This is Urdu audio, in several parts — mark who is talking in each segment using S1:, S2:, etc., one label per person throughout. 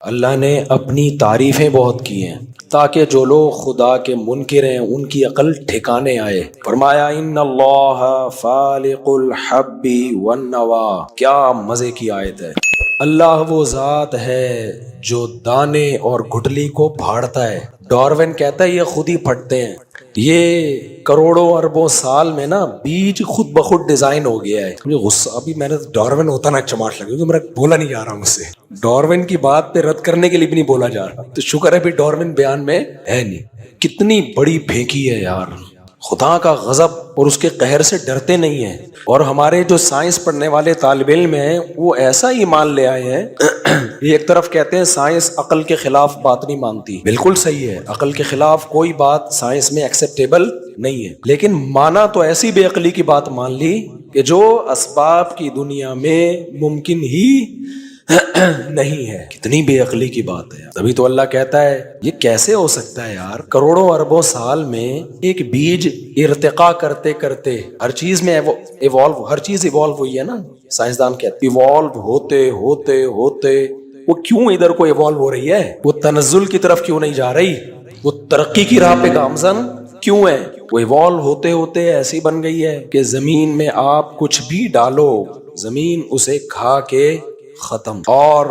S1: اللہ نے اپنی تعریفیں بہت کی ہیں تاکہ جو لوگ خدا کے منکر ہیں ان کی عقل ٹھکانے آئے۔ فرمایا ان اللہ فالق الحب والنوا، کیا مزے کی آیت ہے۔ اللہ وہ ذات ہے جو دانے اور گٹلی کو پھاڑتا ہے۔ ڈارون کہتا ہے یہ خود ہی پھٹتے ہیں۔ یہ کروڑوں اربوں سال میں نا بیج خود بخود ڈیزائن ہو گیا ہے۔ مجھے غصہ ابھی میں نے ڈارون ہوتا نا چماٹ لگا کیونکہ میرا بولا نہیں جا رہا مجھ سے، ڈارون کی بات پہ رد کرنے کے لیے بھی نہیں بولا جا رہا، تو شکر ہے بھی ڈارون بیان میں ہے نہیں۔ کتنی بڑی پھینکی ہے یار، خدا کا غضب اور اس کے قہر سے ڈرتے نہیں ہیں۔ اور ہمارے جو سائنس پڑھنے والے طالب علم ہیں وہ ایسا ایمان لے آئے ہیں یہ ایک طرف کہتے ہیں سائنس عقل کے خلاف بات نہیں مانتی، بالکل صحیح ہے، عقل کے خلاف کوئی بات سائنس میں ایکسیپٹیبل نہیں ہے، لیکن مانا تو ایسی بے عقلی کی بات مان لی کہ جو اسباب کی دنیا میں ممکن ہی نہیں ہے۔ کتنی بے عقلی کی بات ہے۔ تبھی تو اللہ کہتا ہے یہ کیسے ہو سکتا ہے یار، کروڑوں اربوں سال میں ایک بیج ارتقا کرتے کرتے ہر چیز میں ایوالو، ہر چیز ایوالو ہوئی ہے نا، سائنسدان کہتے ہیں ایوالو ہوتے ہوتے ہوتے وہ کیوں ادھر کو ایوالو ہو رہی ہے، وہ تنزل کی طرف کیوں نہیں جا رہی، وہ ترقی کی راہ پہ گامزن کیوں ہے، وہ ایوالو ہوتے ہوتے ایسی بن گئی ہے کہ زمین میں آپ کچھ بھی ڈالو زمین اسے کھا کے ختم، اور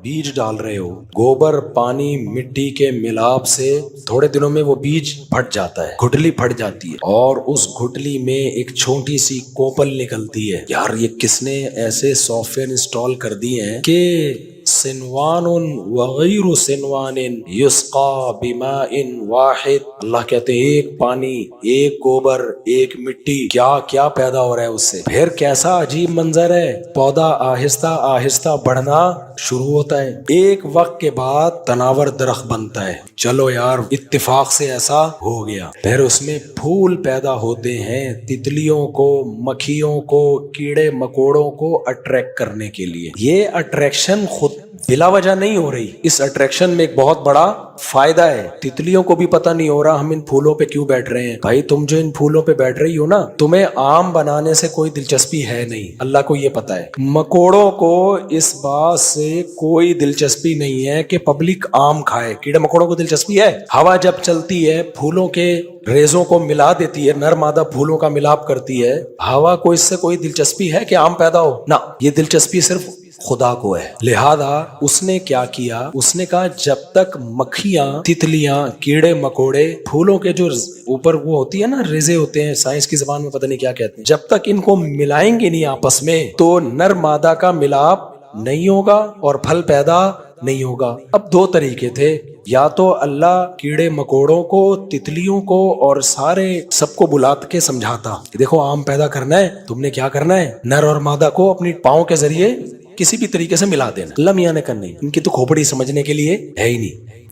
S1: بیج ڈال رہے ہو گوبر پانی مٹی کے ملاپ سے تھوڑے دنوں میں وہ بیج پھٹ جاتا ہے، گھٹلی پھٹ جاتی ہے، اور اس گھٹلی میں ایک چھوٹی سی کوپل نکلتی ہے۔ یار یہ کس نے ایسے سافٹ ویئر انسٹال کر دیے ہیں کہ سنوان وغیر سنوان یسقا بماء واحد، اللہ کہتے ہیں ایک پانی ایک گوبر ایک مٹی، کیا کیا پیدا ہو رہا ہے اس سے۔ پھر کیسا عجیب منظر ہے، پودا آہستہ آہستہ بڑھنا شروع ہوتا ہے، ایک وقت کے بعد تناور درخت بنتا ہے، چلو یار اتفاق سے ایسا ہو گیا، پھر اس میں پھول پیدا ہوتے ہیں تتلیوں کو، مکھیوں کو، کیڑے مکوڑوں کو اٹریکٹ کرنے کے لیے۔ یہ اٹریکشن خود بلا وجہ نہیں ہو رہی، اس اٹریکشن میں ایک بہت بڑا فائدہ ہے۔ تتلیوں کو بھی پتہ نہیں ہو رہا ہم ان پھولوں پہ کیوں بیٹھ رہے ہیں۔ بھائی تم جو ان پھولوں پہ بیٹھ رہی ہو نا، تمہیں آم بنانے سے کوئی دلچسپی ہے نہیں، اللہ کو یہ پتا ہے۔ مکوڑوں کو اس بات سے کوئی دلچسپی نہیں ہے کہ پبلک آم کھائے، کیڑے مکوڑوں کو دلچسپی ہے۔ ہوا جب چلتی ہے پھولوں کے ریزوں کو ملا دیتی ہے، نر مادہ پھولوں کا ملاپ کرتی ہے، ہوا کو اس سے کوئی دلچسپی ہے کہ آم پیدا ہو؟ نہ، یہ دلچسپی صرف خدا کو ہے۔ لہذا اس نے کیا کیا، اس نے کہا جب تک مکھیاں تتلیاں کیڑے مکوڑے پھولوں کے جو اوپر وہ ہوتی ہے نا ریزے ہوتے ہیں، سائنس کی زبان میں پتہ نہیں کیا کہتے ہیں، جب تک ان کو ملائیں گے نہیں آپس میں تو نر مادہ کا ملاپ نہیں ہوگا اور پھل پیدا نہیں ہوگا۔ اب دو طریقے تھے، یا تو اللہ کیڑے مکوڑوں کو تتلیوں کو اور سارے سب کو بلا کے سمجھاتا کہ دیکھو آم پیدا کرنا ہے، تم نے کیا کرنا ہے، نر اور مادہ کو اپنی پاؤں کے ذریعے کسی بھی طریقے سے ملا دینا۔ اللہ میاں نے کرنی، ان کی تو کھوپڑی سمجھنے کے لیے ہے ہی نہیں۔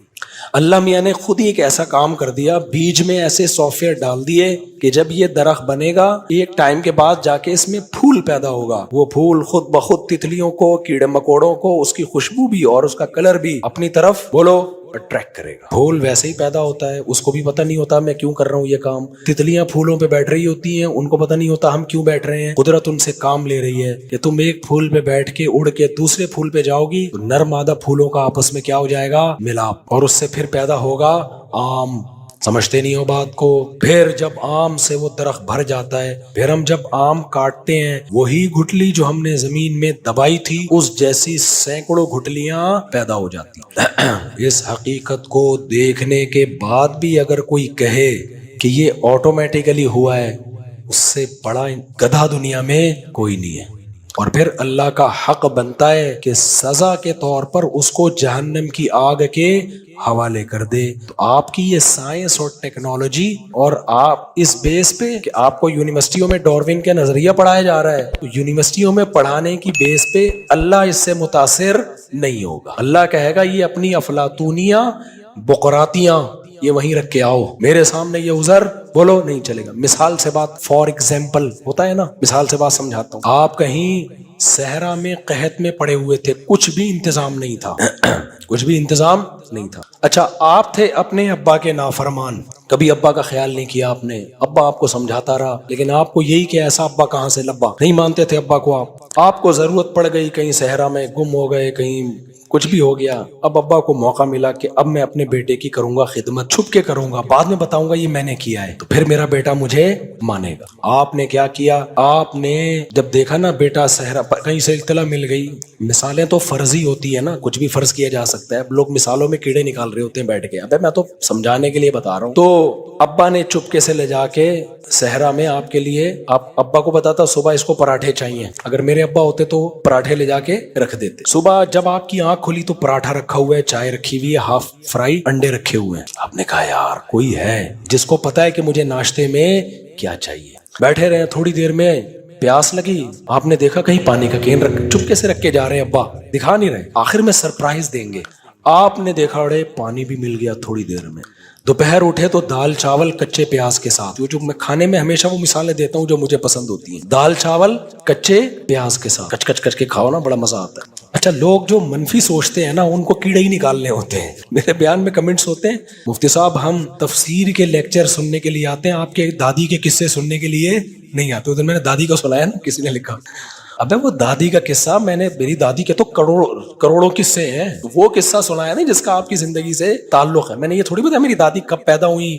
S1: اللہ میاں نے خود ہی ایک ایسا کام کر دیا، بیج میں ایسے سافٹ ویئر ڈال دیے کہ جب یہ درخت بنے گا ایک ٹائم کے بعد جا کے اس میں پھول پیدا ہوگا، وہ پھول خود بخود تتلیوں کو کیڑے مکوڑوں کو اس کی خوشبو بھی اور اس کا کلر بھی اپنی طرف بولو اٹریکٹ کرے گا۔ پھول ویسے ہی پیدا ہوتا ہے، اس کو بھی پتہ نہیں ہوتا میں کیوں کر رہا ہوں یہ کام۔ تتلیاں پھولوں پہ بیٹھ رہی ہوتی ہیں، ان کو پتہ نہیں ہوتا ہم کیوں بیٹھ رہے ہیں، قدرت ان سے کام لے رہی ہے کہ تم ایک پھول پہ بیٹھ کے اڑ کے دوسرے پھول پہ جاؤ گی تو نر مادہ پھولوں کا آپس میں کیا ہو جائے گا، ملاپ، اور اس سے پھر پیدا ہوگا آم۔ سمجھتے نہیں ہو بات کو۔ پھر جب آم سے وہ درخت بھر جاتا ہے، پھر ہم جب آم کاٹتے ہیں وہی گھٹلی جو ہم نے زمین میں دبائی تھی اس جیسی سینکڑوں گھٹلیاں پیدا ہو جاتی ہیں۔ اس حقیقت کو دیکھنے کے بعد بھی اگر کوئی کہے کہ یہ آٹومیٹیکلی ہوا ہے، اس سے بڑا گدھا دنیا میں کوئی نہیں ہے۔ اور پھر اللہ کا حق بنتا ہے کہ سزا کے طور پر اس کو جہنم کی آگ کے حوالے کر دے۔ تو آپ کی یہ سائنس اور ٹیکنالوجی، اور آپ اس بیس پہ کہ آپ کو یونیورسٹیوں میں ڈارون کا نظریہ پڑھایا جا رہا ہے، تو یونیورسٹیوں میں پڑھانے کی بیس پہ اللہ اس سے متاثر نہیں ہوگا۔ اللہ کہے گا یہ اپنی افلاطونیاں بقراتیاں یہ وہیں رکھ کے آؤ، میرے سامنے یہ عذر بولو نہیں چلے گا۔ مثال سے بات، فار ایگزامپل ہوتا ہے نا، مثال سے بات سمجھاتا ہوں۔ آپ کہیں صحرا میں قحط میں پڑے ہوئے تھے، کچھ بھی انتظام نہیں تھا کچھ بھی انتظام نہیں تھا۔ اچھا آپ تھے اپنے ابا کے نافرمان، کبھی ابا کا خیال نہیں کیا آپ نے، ابا آپ کو سمجھاتا رہا، لیکن آپ کو یہی کہ ایسا ابا کہاں سے لبا، نہیں مانتے تھے ابا کو آپ کو ضرورت پڑ گئی، کہیں صحرا میں گم ہو گئے، کہیں کچھ بھی ہو گیا، اب ابا کو موقع ملا کہ اب میں اپنے بیٹے کی کروں گا خدمت، چھپ کے کروں گا، بعد میں بتاؤں گا یہ میں نے کیا ہے، تو پھر میرا بیٹا مجھے مانے گا۔ آپ نے کیا کیا؟ آپ نے جب دیکھا نا بیٹا صحرا پر کہیں سے اطلاع مل گئی، مثالیں تو فرضی ہوتی ہے نا، کچھ بھی فرض کیا جا سکتا ہے، اب لوگ مثالوں میں کیڑے نکال رہے ہوتے ہیں بیٹھ کے، ابے میں تو سمجھانے کے لیے بتا رہا ہوں۔ تو ابا نے چپکے سے لے جا کے صحرا میں آپ کے لیے، آپ ابا کو بتاتا صبح اس کو پراٹھے چاہیے، اگر میرے ابا ہوتے تو پراٹھے لے جا کے رکھ دیتے۔ صبح جب آپ کی آنکھ کھلی تو پراٹھا رکھا ہوا ہے، چائے رکھی ہوئی ہے، ہاف فرائی انڈے رکھے ہوئے ہیں۔ آپ نے کہا یار کوئی ہے جس کو پتا ہے کہ مجھے ناشتے میں کیا چاہیے۔ بیٹھے رہے، تھوڑی دیر میں پیاس لگی، آپ نے دیکھا کہیں پانی کا کین رکھ، چپکے سے رکھ کے جا رہے ہیں، ابا دکھا نہیں رہے، آخر میں سرپرائز دیں گے۔ آپ نے دیکھا اڑے پانی بھی مل گیا تھوڑی دیر میں۔ دوپہر اٹھے تو دال چاول کچے پیاز کے ساتھ، جو میں کھانے میں ہمیشہ وہ مثالیں دیتا ہوں جو مجھے پسند ہوتی ہیں، دال چاول کچے پیاز کے ساتھ، کچ کچ کچ کے کھاؤ نا، بڑا مزہ آتا ہے۔ اچھا، لوگ جو منفی سوچتے ہیں نا ان کو کیڑے ہی نکالنے ہوتے ہیں۔ میرے بیان میں کمنٹس ہوتے ہیں، مفتی صاحب ہم تفسیر کے لیکچر سننے کے لیے آتے ہیں، آپ کے دادی کے قصے سننے کے لیے نہیں آتے۔ ادھر میں نے دادی کو سنایا نا، کسی نے لکھا، ابے وہ دادی کا قصہ، میری دادی کے تو کروڑوں قصے ہیں، وہ قصہ سنایا نہیں جس کا آپ کی زندگی سے تعلق ہے۔ میں نے یہ تھوڑی بتایا میری دادی کب پیدا ہوئی،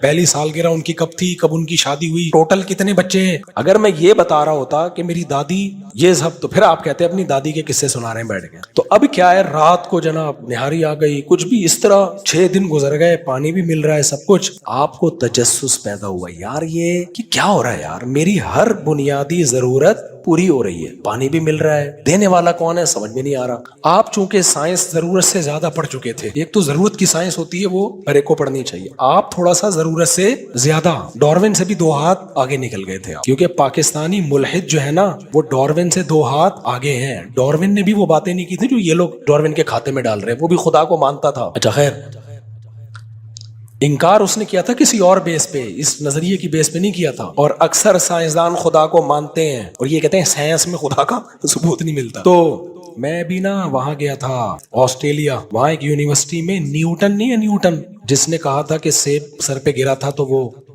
S1: پہلی سالگرہ ان کی کب تھی، کب ان کی شادی ہوئی، ٹوٹل کتنے بچے ہیں۔ اگر میں یہ بتا رہا ہوتا کہ میری دادی یہ سب، تو پھر آپ کہتے ہیں اپنی دادی کے قصے سنا رہے ہیں بیٹھ کے۔ تو اب کیا ہے، رات کو جناب نہاری آ گئی، کچھ بھی اس طرح 6 دن گزر گئے، پانی بھی مل رہا ہے، سب کچھ۔ آپ کو تجسس پیدا ہوا، یار یہ کہ کیا ہو رہا ہے یار، میری ہر بنیادی ضرورت پوری ہو رہی ہے، پانی بھی مل رہا ہے، دینے والا کون ہے سمجھ میں نہیں آ رہا۔ آپ چونکہ سائنس ضرورت سے زیادہ پڑھ چکے تھے، ایک تو ضرورت کی سائنس ہوتی ہے وہ ہر ایک کو پڑھنی چاہیے، آپ تھوڑا سا ضرورت سے زیادہ، ڈاروین سے بھی 2 ہاتھ آگے نکل گئے تھے، کیونکہ پاکستانی ملحد جو ہے نا وہ ڈاروین سے 2 ہاتھ آگے ہیں۔ ڈاروین نے بھی وہ باتیں نہیں کی تھی جو یہ لوگ ڈاروین کے کھاتے میں ڈال رہے ہیں، وہ بھی خدا کو مانتا تھا۔ اچھا خیر، انکار اس نے کیا تھا کسی اور بیس پہ، اس نظریے کی بیس پہ نہیں کیا تھا، اور اکثر سائنسدان خدا کو مانتے ہیں اور یہ کہتے ہیں سائنس میں خدا کا ثبوت نہیں ملتا۔ تو میں بھی نا وہاں گیا تھا آسٹریلیا، وہاں ایک یونیورسٹی میں نیوٹن نہیں ہے، نیوٹن جس نے کہا تھا کہ سیب سر پہ گرا تھا،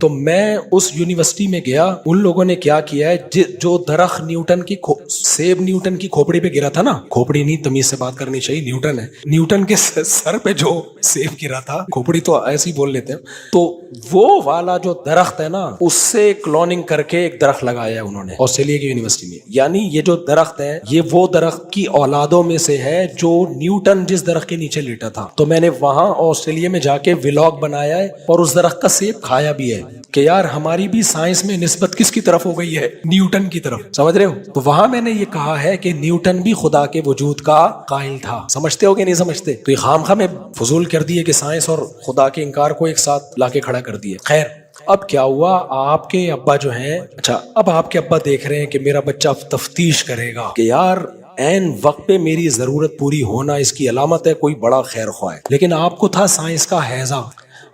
S1: تو میں اس یونیورسٹی میں گیا، ان لوگوں نے کیا کیا ہے، جو درخت سیب نیوٹن کی کھوپڑی پہ گرا تھا نا، کھوپڑی نہیں تمیز سے بات کرنی چاہیے، نیوٹن ہے، نیوٹن کے سر پہ جو سیب گرا تھا، کھوپڑی تو ایسے ہی بول لیتے ہیں، تو وہ والا جو درخت ہے نا اس سے کلوننگ کر کے ایک درخت لگایا ہے انہوں نے آسٹریلیا کی یونیورسٹی میں، یعنی یہ جو درخت ہے یہ وہ درخت کی اولادوں میں سے ہے جو نیوٹن جس درخت کے نیچے لیٹا تھا۔ تو میں نے وہاں آسٹریلیا میں جا کے ولاگ بنایا ہے اور اس درخت کا سیب کھایا بھی ہے کہ یار ہماری بھی سائنس میں نسبت کس کی طرف ہو گئی ہے، نیوٹن کی طرف، سمجھ رہے ہو؟ تو وہاں میں نے یہ کہا ہے کہ نیوٹن بھی خدا کے وجود کا قائل تھا، سمجھتے ہو کہ نہیں سمجھتے؟ تو یہ خام میں فضول کر دیے کہ سائنس اور خدا کے انکار کو ایک ساتھ لا کے کھڑا کر دیے۔ خیر، اب کیا ہوا، آپ کے ابا جو ہیں، اچھا اب آپ کے ابا دیکھ رہے ہیں کہ میرا بچہ تفتیش کرے گا کہ یار این وقت پہ میری ضرورت پوری ہونا اس کی علامت ہے، کوئی بڑا خیر خواہ ہے، لیکن آپ کو تھا سائنس کا ہیضہ۔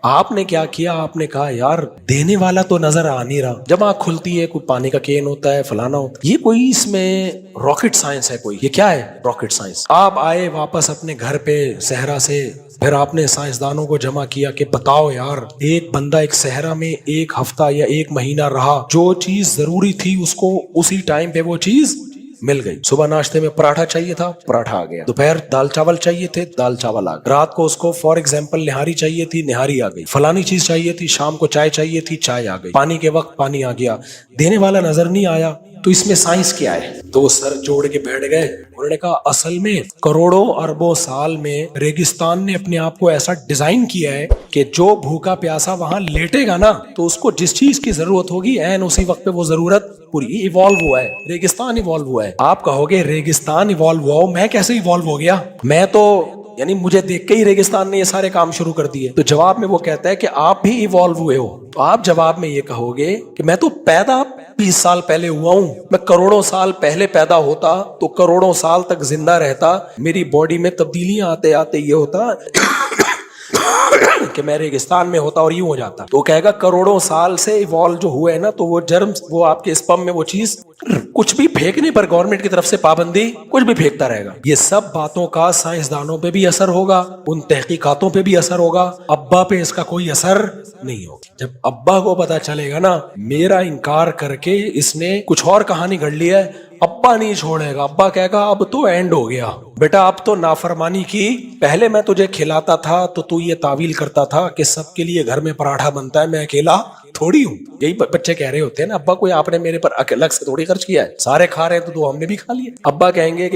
S1: آپ نے کیا کیا، آپ نے کہا یار دینے والا تو نظر آ نہیں رہا، جب آنکھ کھلتی ہے کوئی پانی کا کین ہوتا ہے، فلانا ہوتا ہے، یہ کوئی اس میں راکٹ سائنس ہے، کوئی یہ کیا ہے راکٹ سائنس۔ آپ آئے واپس اپنے گھر پہ صحرا سے، پھر آپ نے سائنسدانوں کو جمع کیا کہ بتاؤ یار ایک بندہ ایک صحرا میں 1 ہفتہ یا 1 مہینہ رہا، جو چیز ضروری تھی اس کو اسی ٹائم پہ وہ چیز مل گئی، صبح ناشتے میں پراٹھا چاہیے تھا، پراٹھا آ گیا، دوپہر دال چاول چاہیے تھے، دال چاول آ گئے، رات کو اس کو فار ایگزامپل نہاری چاہیے تھی، نہاری آ گئی، فلانی چیز چاہیے تھی، شام کو چائے چاہیے تھی، چائے آ گئی، پانی کے وقت پانی آ گیا، دینے والا نظر نہیں آیا، تو اس میں سائنس کیا ہے؟ تو وہ سر جوڑ کے بیٹھ گئے، انہوں نے کہا اصل میں کروڑوں اربوں سال میں ریگستان نے اپنے آپ کو ایسا ڈیزائن کیا ہے کہ جو بھوکا پیاسا وہاں لیٹے گا نا تو اس کو جس چیز کی ضرورت ہوگی این اسی وقت پہ وہ ضرورت پوری ایوالو ہوا ہے، ریگستان ایوالو ہوا ہے۔ آپ کہو گے ریگستان ایوالو ہوا ہو، میں کیسے ایوالو ہو گیا؟ میں تو یعنی مجھے دیکھ کے ہی ریگستان نے یہ سارے کام شروع کر دیے۔ تو جواب میں وہ کہتا ہے کہ آپ بھی ایوالو ہوئے ہو، تو آپ جواب میں یہ کہو گے کہ میں تو پیدا 20 سال پہلے ہوا ہوں، میں کروڑوں سال پہلے پیدا ہوتا تو کروڑوں سال تک زندہ رہتا، میری باڈی میں تبدیلیاں آتے آتے یہ ہوتا کہ میں ریگستان میں ہوتا اور یوں ہو جاتا۔ تو کہے گا کروڑوں سال سے ایوالو جو ہوئے نا تو وہ جرمز، وہ آپ کے اسپم میں وہ چیز کچھ بھی پھینکنے پر گورنمنٹ کی طرف سے پابندی، کچھ بھی پھینکتا رہے گا۔ یہ سب باتوں کا سائنسدانوں پہ بھی اثر ہوگا، ان تحقیقاتوں پہ بھی اثر ہوگا، ابا پہ اس کا کوئی اثر نہیں ہوگا۔ جب ابا کو پتا چلے گا نا میرا انکار کر کے اس نے کچھ اور کہانی گھڑ لی ہے، ابا نہیں چھوڑے گا، ابا کہے گا اب تو اینڈ ہو گیا، بیٹا اب تو نافرمانی کی، پہلے میں تجھے کھلاتا تھا تو تو یہ تعویل کرتا تھا کہ سب کے لیے گھر میں پراٹھا بنتا ہے، میں اکیلا تھوڑی ہوں. یہی بچے کہہ رہے ہوتے ہیں نا، ابا کوئی آپ نے میرے پر الگ سے تھوڑی خرچ کیا ہے، سارے کھا رہے ہیں تو ہم نے بھی کھا لیا. ابا کہیں گے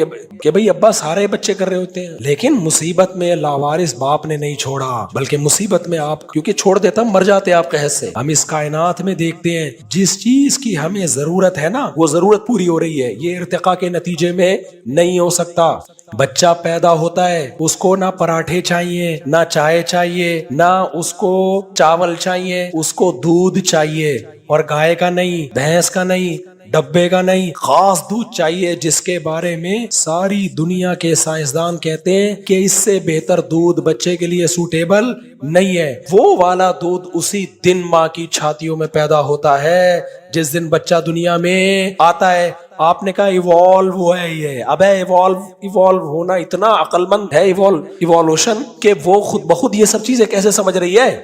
S1: کہ بھئی ابا سارے بچے کر رہے ہوتے ہیں، لیکن مصیبت میں لاوارث باپ نے نہیں چھوڑا، بلکہ مصیبت میں آپ کیونکہ چھوڑ دیتا مر جاتے آپ قحط سے. ہم اس کائنات میں دیکھتے ہیں جس چیز کی ہمیں ضرورت ہے نا وہ ضرورت پوری ہو رہی ہے، یہ ارتقاء کے نتیجے میں نہیں ہو سکتا. بچہ پیدا ہوتا ہے، اس کو نہ پراٹھے چاہیے، نہ چائے چاہیے، نہ اس کو چاول چاہیے، اس کو دودھ چاہیے، اور گائے کا نہیں، بھینس کا نہیں، ڈبے کا نہیں، خاص دودھ چاہیے جس کے بارے میں ساری دنیا کے سائنسدان کہتے ہیں کہ اس سے بہتر دودھ بچے کے لیے سوٹیبل نہیں ہے. وہ والا دودھ اسی دن ماں کی چھاتیوں میں پیدا ہوتا ہے جس دن بچہ دنیا میں آتا ہے. آپ نے کہا ایوالو ہے، یہ اب ہے ایوالو ہونا اتنا عقل مند ہے ایوالوشن کہ وہ خود بخود یہ سب چیزیں کیسے سمجھ رہی ہے.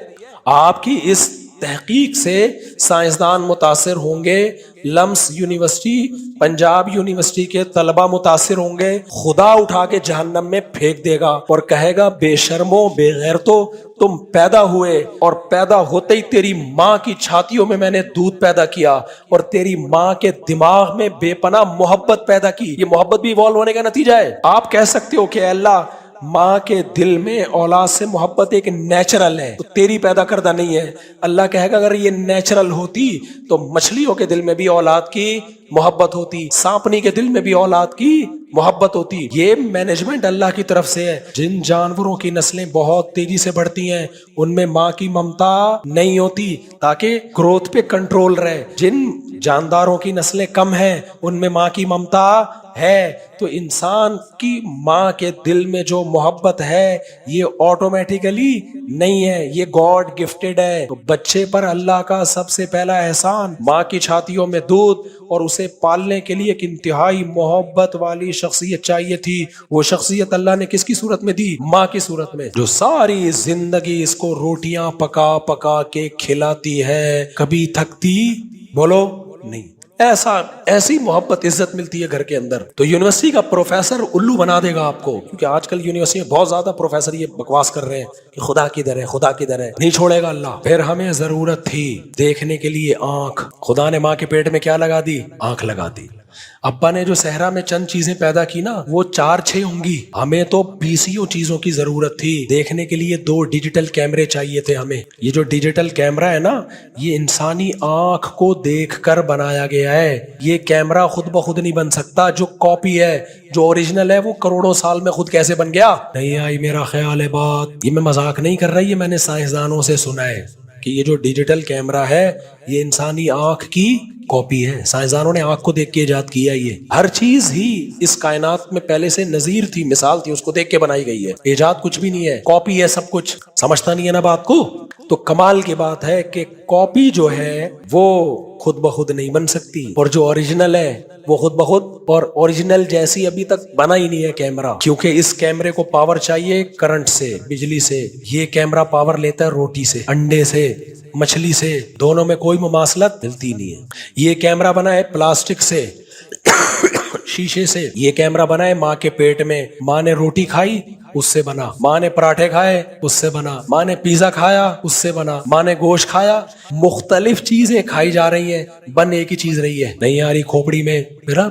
S1: آپ کی اس تحقیق سے سائنسدان متاثر ہوں گے، لمس یونیورسٹی، پنجاب یونیورسٹی کے طلبہ متاثر ہوں گے. خدا اٹھا کے جہنم میں پھینک دے گا اور کہے گا بے شرمو بے غیرتو، تم پیدا ہوئے اور پیدا ہوتے ہی تیری ماں کی چھاتیوں میں نے دودھ پیدا کیا اور تیری ماں کے دماغ میں بے پناہ محبت پیدا کی. یہ محبت بھی ایوالو ہونے کا نتیجہ ہے. آپ کہہ سکتے ہو کہ اے اللہ ماں کے دل میں اولاد سے محبت ایک نیچرل ہے تو تیری پیدا کردہ نہیں ہے. اللہ کہے گا اگر یہ نیچرل ہوتی تو مچھلیوں کے دل میں بھی اولاد کی محبت ہوتی، سانپنی کے دل میں بھی اولاد کی محبت ہوتی. یہ مینجمنٹ اللہ کی طرف سے ہے. جن جانوروں کی نسلیں بہت تیزی سے بڑھتی ہیں ان میں ماں کی ممتا نہیں ہوتی تاکہ گروتھ پہ کنٹرول رہے. جن جانداروں کی نسلیں کم ہیں ان میں ماں کی ممتا ہے. تو انسان کی ماں کے دل میں جو محبت ہے یہ آٹومیٹیکلی نہیں ہے، یہ گاڈ گفٹڈ ہے. تو بچے پر اللہ کا سب سے پہلا احسان ماں کی چھاتیوں میں دودھ، اور اسے پالنے کے لیے ایک انتہائی محبت والی شخصیت چاہیے تھی. وہ شخصیت اللہ نے کس کی صورت میں دی؟ ماں کی صورت میں، جو ساری زندگی اس کو روٹیاں پکا پکا کے کھلاتی ہے، کبھی تھکتی بولو نہیں. ایسی محبت عزت ملتی ہے گھر کے اندر. تو یونیورسٹی کا پروفیسر الو بنا دے گا آپ کو، کیونکہ آج کل یونیورسٹی میں بہت زیادہ پروفیسر یہ بکواس کر رہے ہیں کہ خدا کدھر ہے، خدا کدھر ہے. نہیں چھوڑے گا اللہ. پھر ہمیں ضرورت تھی دیکھنے کے لیے آنکھ. خدا نے ماں کے پیٹ میں کیا لگا دی؟ آنکھ لگا دی. ابا نے جو صحرا میں چند چیزیں پیدا کی نا وہ 4-6 ہوں گی. ہمیں تو 20 چیزوں کی ضرورت تھی. دیکھنے کے لیے 2 ڈیجیٹل کیمرے چاہیے تھے ہمیں. یہ جو ڈیجیٹل کیمرہ ہے نا یہ انسانی آنکھ کو دیکھ کر بنایا گیا ہے. یہ کیمرہ خود بخود نہیں بن سکتا. جو کاپی ہے، جو اوریجنل ہے، وہ کروڑوں سال میں خود کیسے بن گیا؟ نہیں آئی میرا خیال ہے بات. یہ میں مذاق نہیں کر رہی، یہ میں نے سائنسدانوں سے سنا ہے کہ یہ جو ڈیجیٹل کیمرہ ہے یہ انسانی آنکھ کی کاپی ہے. سائنسدانوں نے آنکھ کو دیکھ کے ایجاد کیا. یہ ہر چیز ہی اس کائنات میں پہلے سے نظیر تھی، مثال تھی، اس کو دیکھ کے بنائی گئی ہے. ایجاد کچھ بھی نہیں ہے، کاپی ہے سب کچھ. سمجھتا نہیں ہے نا بات کو؟ تو کمال کی بات ہے کہ کاپی جو ہے وہ خود بخود نہیں بن سکتی، اور جو اوریجنل ہے وہ خود بخود، اور اوریجنل جیسی ابھی تک بنا ہی نہیں ہے کیمرہ، کیونکہ اس کیمرے کو پاور چاہیے کرنٹ سے، بجلی سے. یہ کیمرہ پاور لیتا ہے روٹی سے، انڈے سے، مچھلی سے. دونوں میں کوئی مماثلت ملتی نہیں ہے. یہ کیمرہ بنا ہے پلاسٹک سے، شیشے سے. یہ کیمرہ بنا ہے ماں کے پیٹ میں. ماں نے روٹی کھائی اس سے بنا، ماں نے پراٹھے کھائے اس سے بنا، ماں نے پیزا کھایا اس سے بنا، ماں نے گوشت کھایا. مختلف چیزیں کھائی جا رہی ہیں، بن ایک ہی چیز رہی ہے. نہیں آ رہی کھوپڑی میں میرا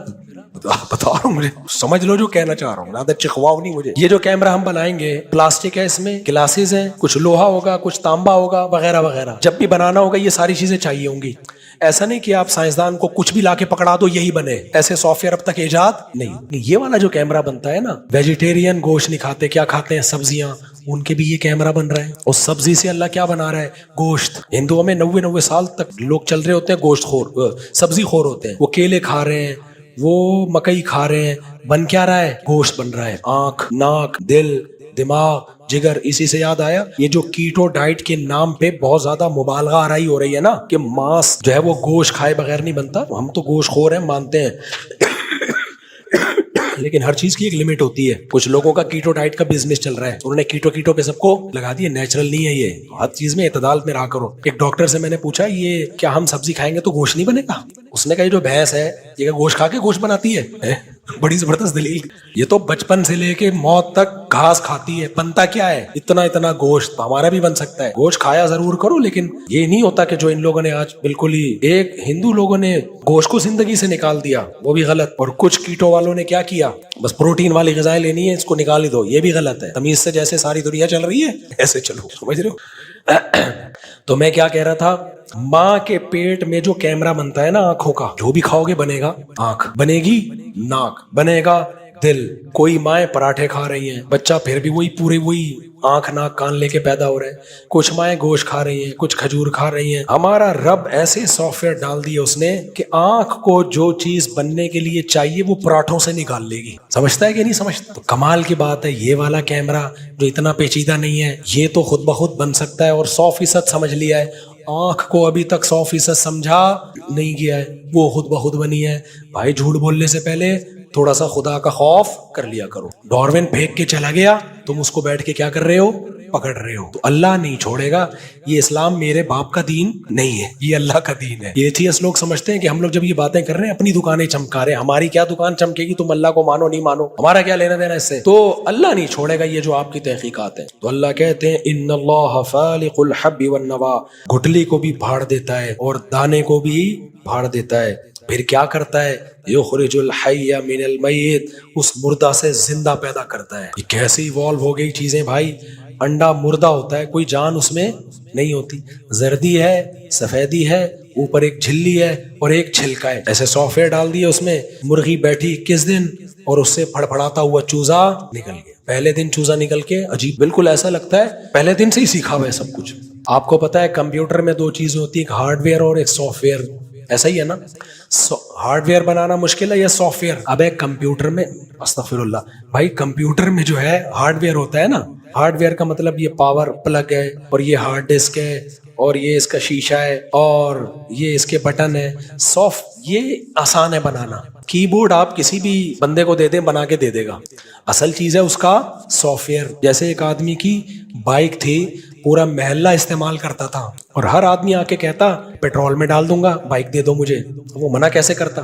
S1: بتا رہا ہوں، مجھے سمجھ لو جو کہنا چاہ رہا ہوں، زیادہ چکھواؤ نہیں مجھے. یہ جو کیمرہ ہم بنائیں گے پلاسٹک ہے، اس میں گلاسز ہیں، کچھ لوہا ہوگا، کچھ تانبا ہوگا، وغیرہ وغیرہ. جب بھی بنانا ہوگا یہ ساری چیزیں چاہیے ہوں گی. ایسا نہیں کہ آپ سائنسدان کو کچھ بھی لا کے پکڑا دو یہی بنے، ایسے سافٹ ویئر اب تک ایجاد نہیں. یہ والا جو کیمرہ بنتا ہے نا، ویجیٹیرین گوشت نہیں کھاتے، کیا کھاتے ہیں؟ سبزیاں. ان کے بھی یہ کیمرہ بن رہا ہے. اور سبزی سے اللہ کیا بنا رہا ہے؟ گوشت. ہندوؤں میں 90 سال تک لوگ چل رہے ہوتے ہیں گوشت خور، سبزی خور ہوتے ہیں. وہ کیلے کھا رہے ہیں، وہ مکئی کھا رہے ہیں. بن کیا رہا ہے؟ گوشت بن رہا ہے. آنکھ، ناک، دل، دماغ، جگر. اسی سے یاد آیا یہ جو کیٹو ڈائٹ کے نام پہ بہت زیادہ مبالغہ آرائی ہو رہی ہے نا کہ ماس جو ہے وہ گوشت کھائے بغیر نہیں بنتا. ہم تو گوشت خور ہیں، مانتے ہیں، لیکن ہر چیز کی ایک لمٹ ہوتی ہے. کچھ لوگوں کا کیٹو ڈائٹ کا بزنس چل رہا ہے، انہوں نے کیٹو پہ سب کو لگا دیا. نیچرل نہیں ہے یہ. ہر چیز میں اعتدال میں رہا کرو. ایک ڈاکٹر سے میں نے پوچھا یہ کیا ہم سبزی کھائیں گے تو گوشت نہیں بنے گا؟ اس نے کہا یہ جو بھینس ہے یہ گوشت کھا کے گوشت بناتی ہے. بڑی زبردست دلیل. یہ تو بچپن سے لے کے موت تک گھاس کھاتی ہے, بنتا کیا ہے اتنا اتنا گوشت, ہمارا بھی بن سکتا ہے. گوشت کھایا ضرور کرو, لیکن یہ نہیں ہوتا کہ جو ان لوگوں نے آج بالکل ہی, ایک ہندو لوگوں نے گوشت کو زندگی سے نکال دیا, وہ بھی غلط. اور کچھ کیٹو والوں نے کیا کیا, بس پروٹین والی غذائیں لینی ہے, اس کو نکال ہی دو, یہ بھی غلط ہے. تمیز سے جیسے ساری دنیا چل رہی ہے ایسے چلو, سمجھ رہے ہو. تو میں کیا کہہ رہا تھا, ماں کے پیٹ میں جو کیمرہ بنتا ہے نا آنکھوں کا, جو بھی کھاؤ گے بنے گا آنکھ, بنے گی ناک, بنے گا دل. کوئی مائیں پراٹھے کھا رہی ہیں, بچہ پھر بھی وہی پورے وہی آنکھ ناک کان لے کے پیدا ہو رہے ہیں. کچھ مائیں گوشت کھا رہی ہیں, کچھ کھجور کھا رہی ہیں. ہمارا رب ایسے سافٹ ویئر ڈال دیا اس نے کہ آنکھ کو جو چیز بننے کے لیے چاہیے وہ پراٹھوں سے نکال لے گی. سمجھتا ہے کہ نہیں سمجھتا؟ تو کمال کی بات ہے, یہ والا کیمرہ جو اتنا پیچیدہ نہیں ہے, یہ تو خود بخود بن سکتا ہے, اور 100% سمجھ لیا ہے. آنکھ کو ابھی تک 100% سمجھا نہیں گیا ہے, وہ خود بخود بنی ہے. بھائی جھوٹ بولنے سے پہلے تھوڑا سا خدا کا خوف کر لیا کرو. ڈاروین پھینک کے چلا گیا, تم اس کو بیٹھ کے کیا کر رہے ہو, پکڑ رہے ہو. تو اللہ نہیں چھوڑے گا. یہ اسلام میرے باپ کا دین نہیں ہے, یہ اللہ کا دین ہے. یہ ایتھیسٹ لوگ سمجھتے ہیں کہ ہم لوگ جب یہ باتیں کر رہے ہیں اپنی دکانیں چمکا رہے ہیں. ہماری کیا دکان چمکے گی, تم اللہ کو مانو نہیں مانو, ہمارا کیا لینا دینا اس سے. تو اللہ نہیں چھوڑے گا یہ جو آپ کی تحقیقات ہیں. تو اللہ کہتے ہیں ان اللہ فالق الحب والنوا, گٹلی کو بھی پھاڑ دیتا ہے اور دانے کو بھی پھاڑ دیتا ہے. پھر کیا کرتا ہے, یخرج الحی من المیت, اس مردہ سے زندہ پیدا کرتا ہے. یہ کیسے ایوالو ہو گئی چیزیں بھائی. انڈا مردہ ہوتا ہے, کوئی جان اس میں نہیں ہوتی, زردی ہے, سفیدی ہے, اوپر ایک جھلی ہے اور ایک چھلکا ہے. ایسے سافٹ ویئر ڈال دیا اس میں, مرغی بیٹھی 21 دن اور اس سے پھڑپڑاتا ہوا چوزا نکل گیا. پہلے دن چوزا نکل کے عجیب, بالکل ایسا لگتا ہے پہلے دن سے ہی سیکھا ہوا ہے سب کچھ. آپ کو پتا ہے کمپیوٹر میں 2 چیزیں ہوتی ہیں, ایک ہارڈ ویئر اور ایک سافٹ ویئر. ایسا ہی ہے نا, ہارڈ ویئر بنانا مشکل ہے یا سافٹ ویئر. اب ایک کمپیوٹر میں, استغفر اللہ بھائی, کمپیوٹر میں جو ہے ہارڈ ویئر ہوتا ہے نا, ہارڈ ویئر کا مطلب یہ پاور پلگ ہے, اور یہ ہارڈ ڈسک ہے, اور یہ اس کا شیشہ ہے, اور یہ اس کے بٹن ہے. سافٹ یہ آسان ہے بنانا. کی بورڈ آپ کسی بھی بندے کو دے دیں بنا کے دے دے گا. اصل چیز ہے اس کا سافٹ ویئر. جیسے ایک آدمی کی بائک تھی, پورا محلہ استعمال کرتا تھا, اور ہر آدمی آ کے کہتا پیٹرول میں ڈال دوں گا, بائک دے دو مجھے. وہ منع کیسے کرتا,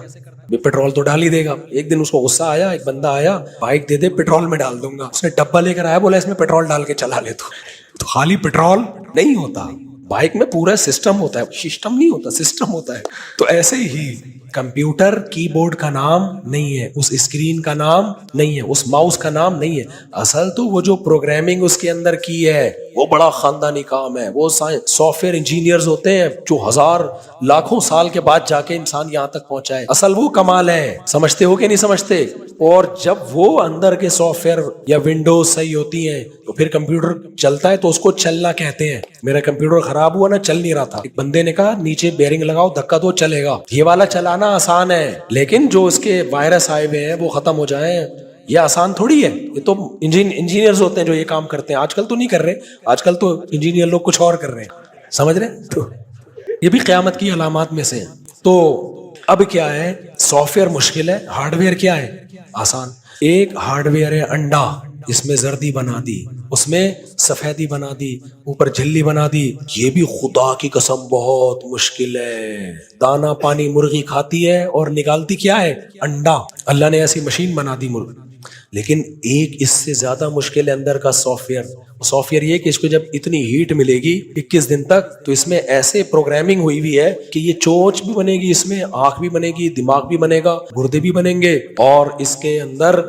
S1: پیٹرول تو ڈال ہی دے گا. ایک دن اس کو غصہ آیا, ایک بندہ آیا, بائک دے دے پیٹرول میں ڈال دوں گا. اس نے ڈبہ لے کر آیا, بولا اس میں پیٹرول ڈال کے چلا لے. تو خالی پیٹرول نہیں ہوتا, بائک میں پورا سسٹم ہوتا ہے. سسٹم نہیں ہوتا, سسٹم ہوتا ہے. تو ایسے ہی کمپیوٹر کی بورڈ کا نام نہیں ہے, اس اسکرین کا نام نہیں ہے, اس ماؤس کا نام نہیں ہے. اصل تو وہ جو پروگرامنگ اس کے اندر کی ہے وہ بڑا خاندانی کام ہے. وہ سافٹ ویئر انجینئرز ہوتے ہیں جو ہزار لاکھوں سال کے بعد جا کے انسان یہاں تک پہنچا ہے. اصل وہ کمال ہے. سمجھتے ہو کہ نہیں سمجھتے؟ اور جب وہ اندر کے سافٹ ویئر یا ونڈوز صحیح ہوتی ہیں تو پھر کمپیوٹر چلتا ہے. تو اس کو چلنا کہتے ہیں. میرا کمپیوٹر خراب ہوا نا, چل نہیں رہا تھا, ایک بندے نے کہا نیچے بیرنگ لگاؤ, دھکا دو, چلے گا. یہ والا چلانا آسان ہے, لیکن جو اس کے وائرس آئے ہوئے ہیں وہ ختم ہو جائیں یہ آسان تھوڑی ہے. یہ تو انجینئرز ہوتے ہیں جو یہ کام کرتے ہیں. آج کل تو نہیں کر رہے, آج کل تو انجینئر لوگ کچھ اور کر رہے ہیں. سمجھ رہے ہیں؟ تو یہ بھی قیامت کی علامات میں سے ہیں. تو اب کیا ہے, سافٹ ویئر مشکل ہے, ہارڈ ویئر کیا ہے آسان. ایک ہارڈ ویئر ہے انڈا, اس میں زردی بنا دی, اس میں سفیدی بنا دی, اوپر جھلی بنا دی. یہ بھی خدا کی قسم بہت مشکل ہے. دانا پانی مرغی کھاتی ہے اور نکالتی کیا ہے, انڈا. اللہ نے ایسی مشین بنا دی مرغی. لیکن ایک اس سے زیادہ مشکل ہے اندر کا سافٹ ویئر. سافٹ ویئر یہ کہ اس کو جب اتنی ہیٹ ملے گی 21 دن تک, تو اس میں ایسے پروگرامنگ ہوئی ہوئی ہے کہ یہ چونچ بھی بنے گی, اس میں آنکھ بھی بنے گی, دماغ بھی بنے گا, گردے بھی بنیں گے, اور اس کے اندر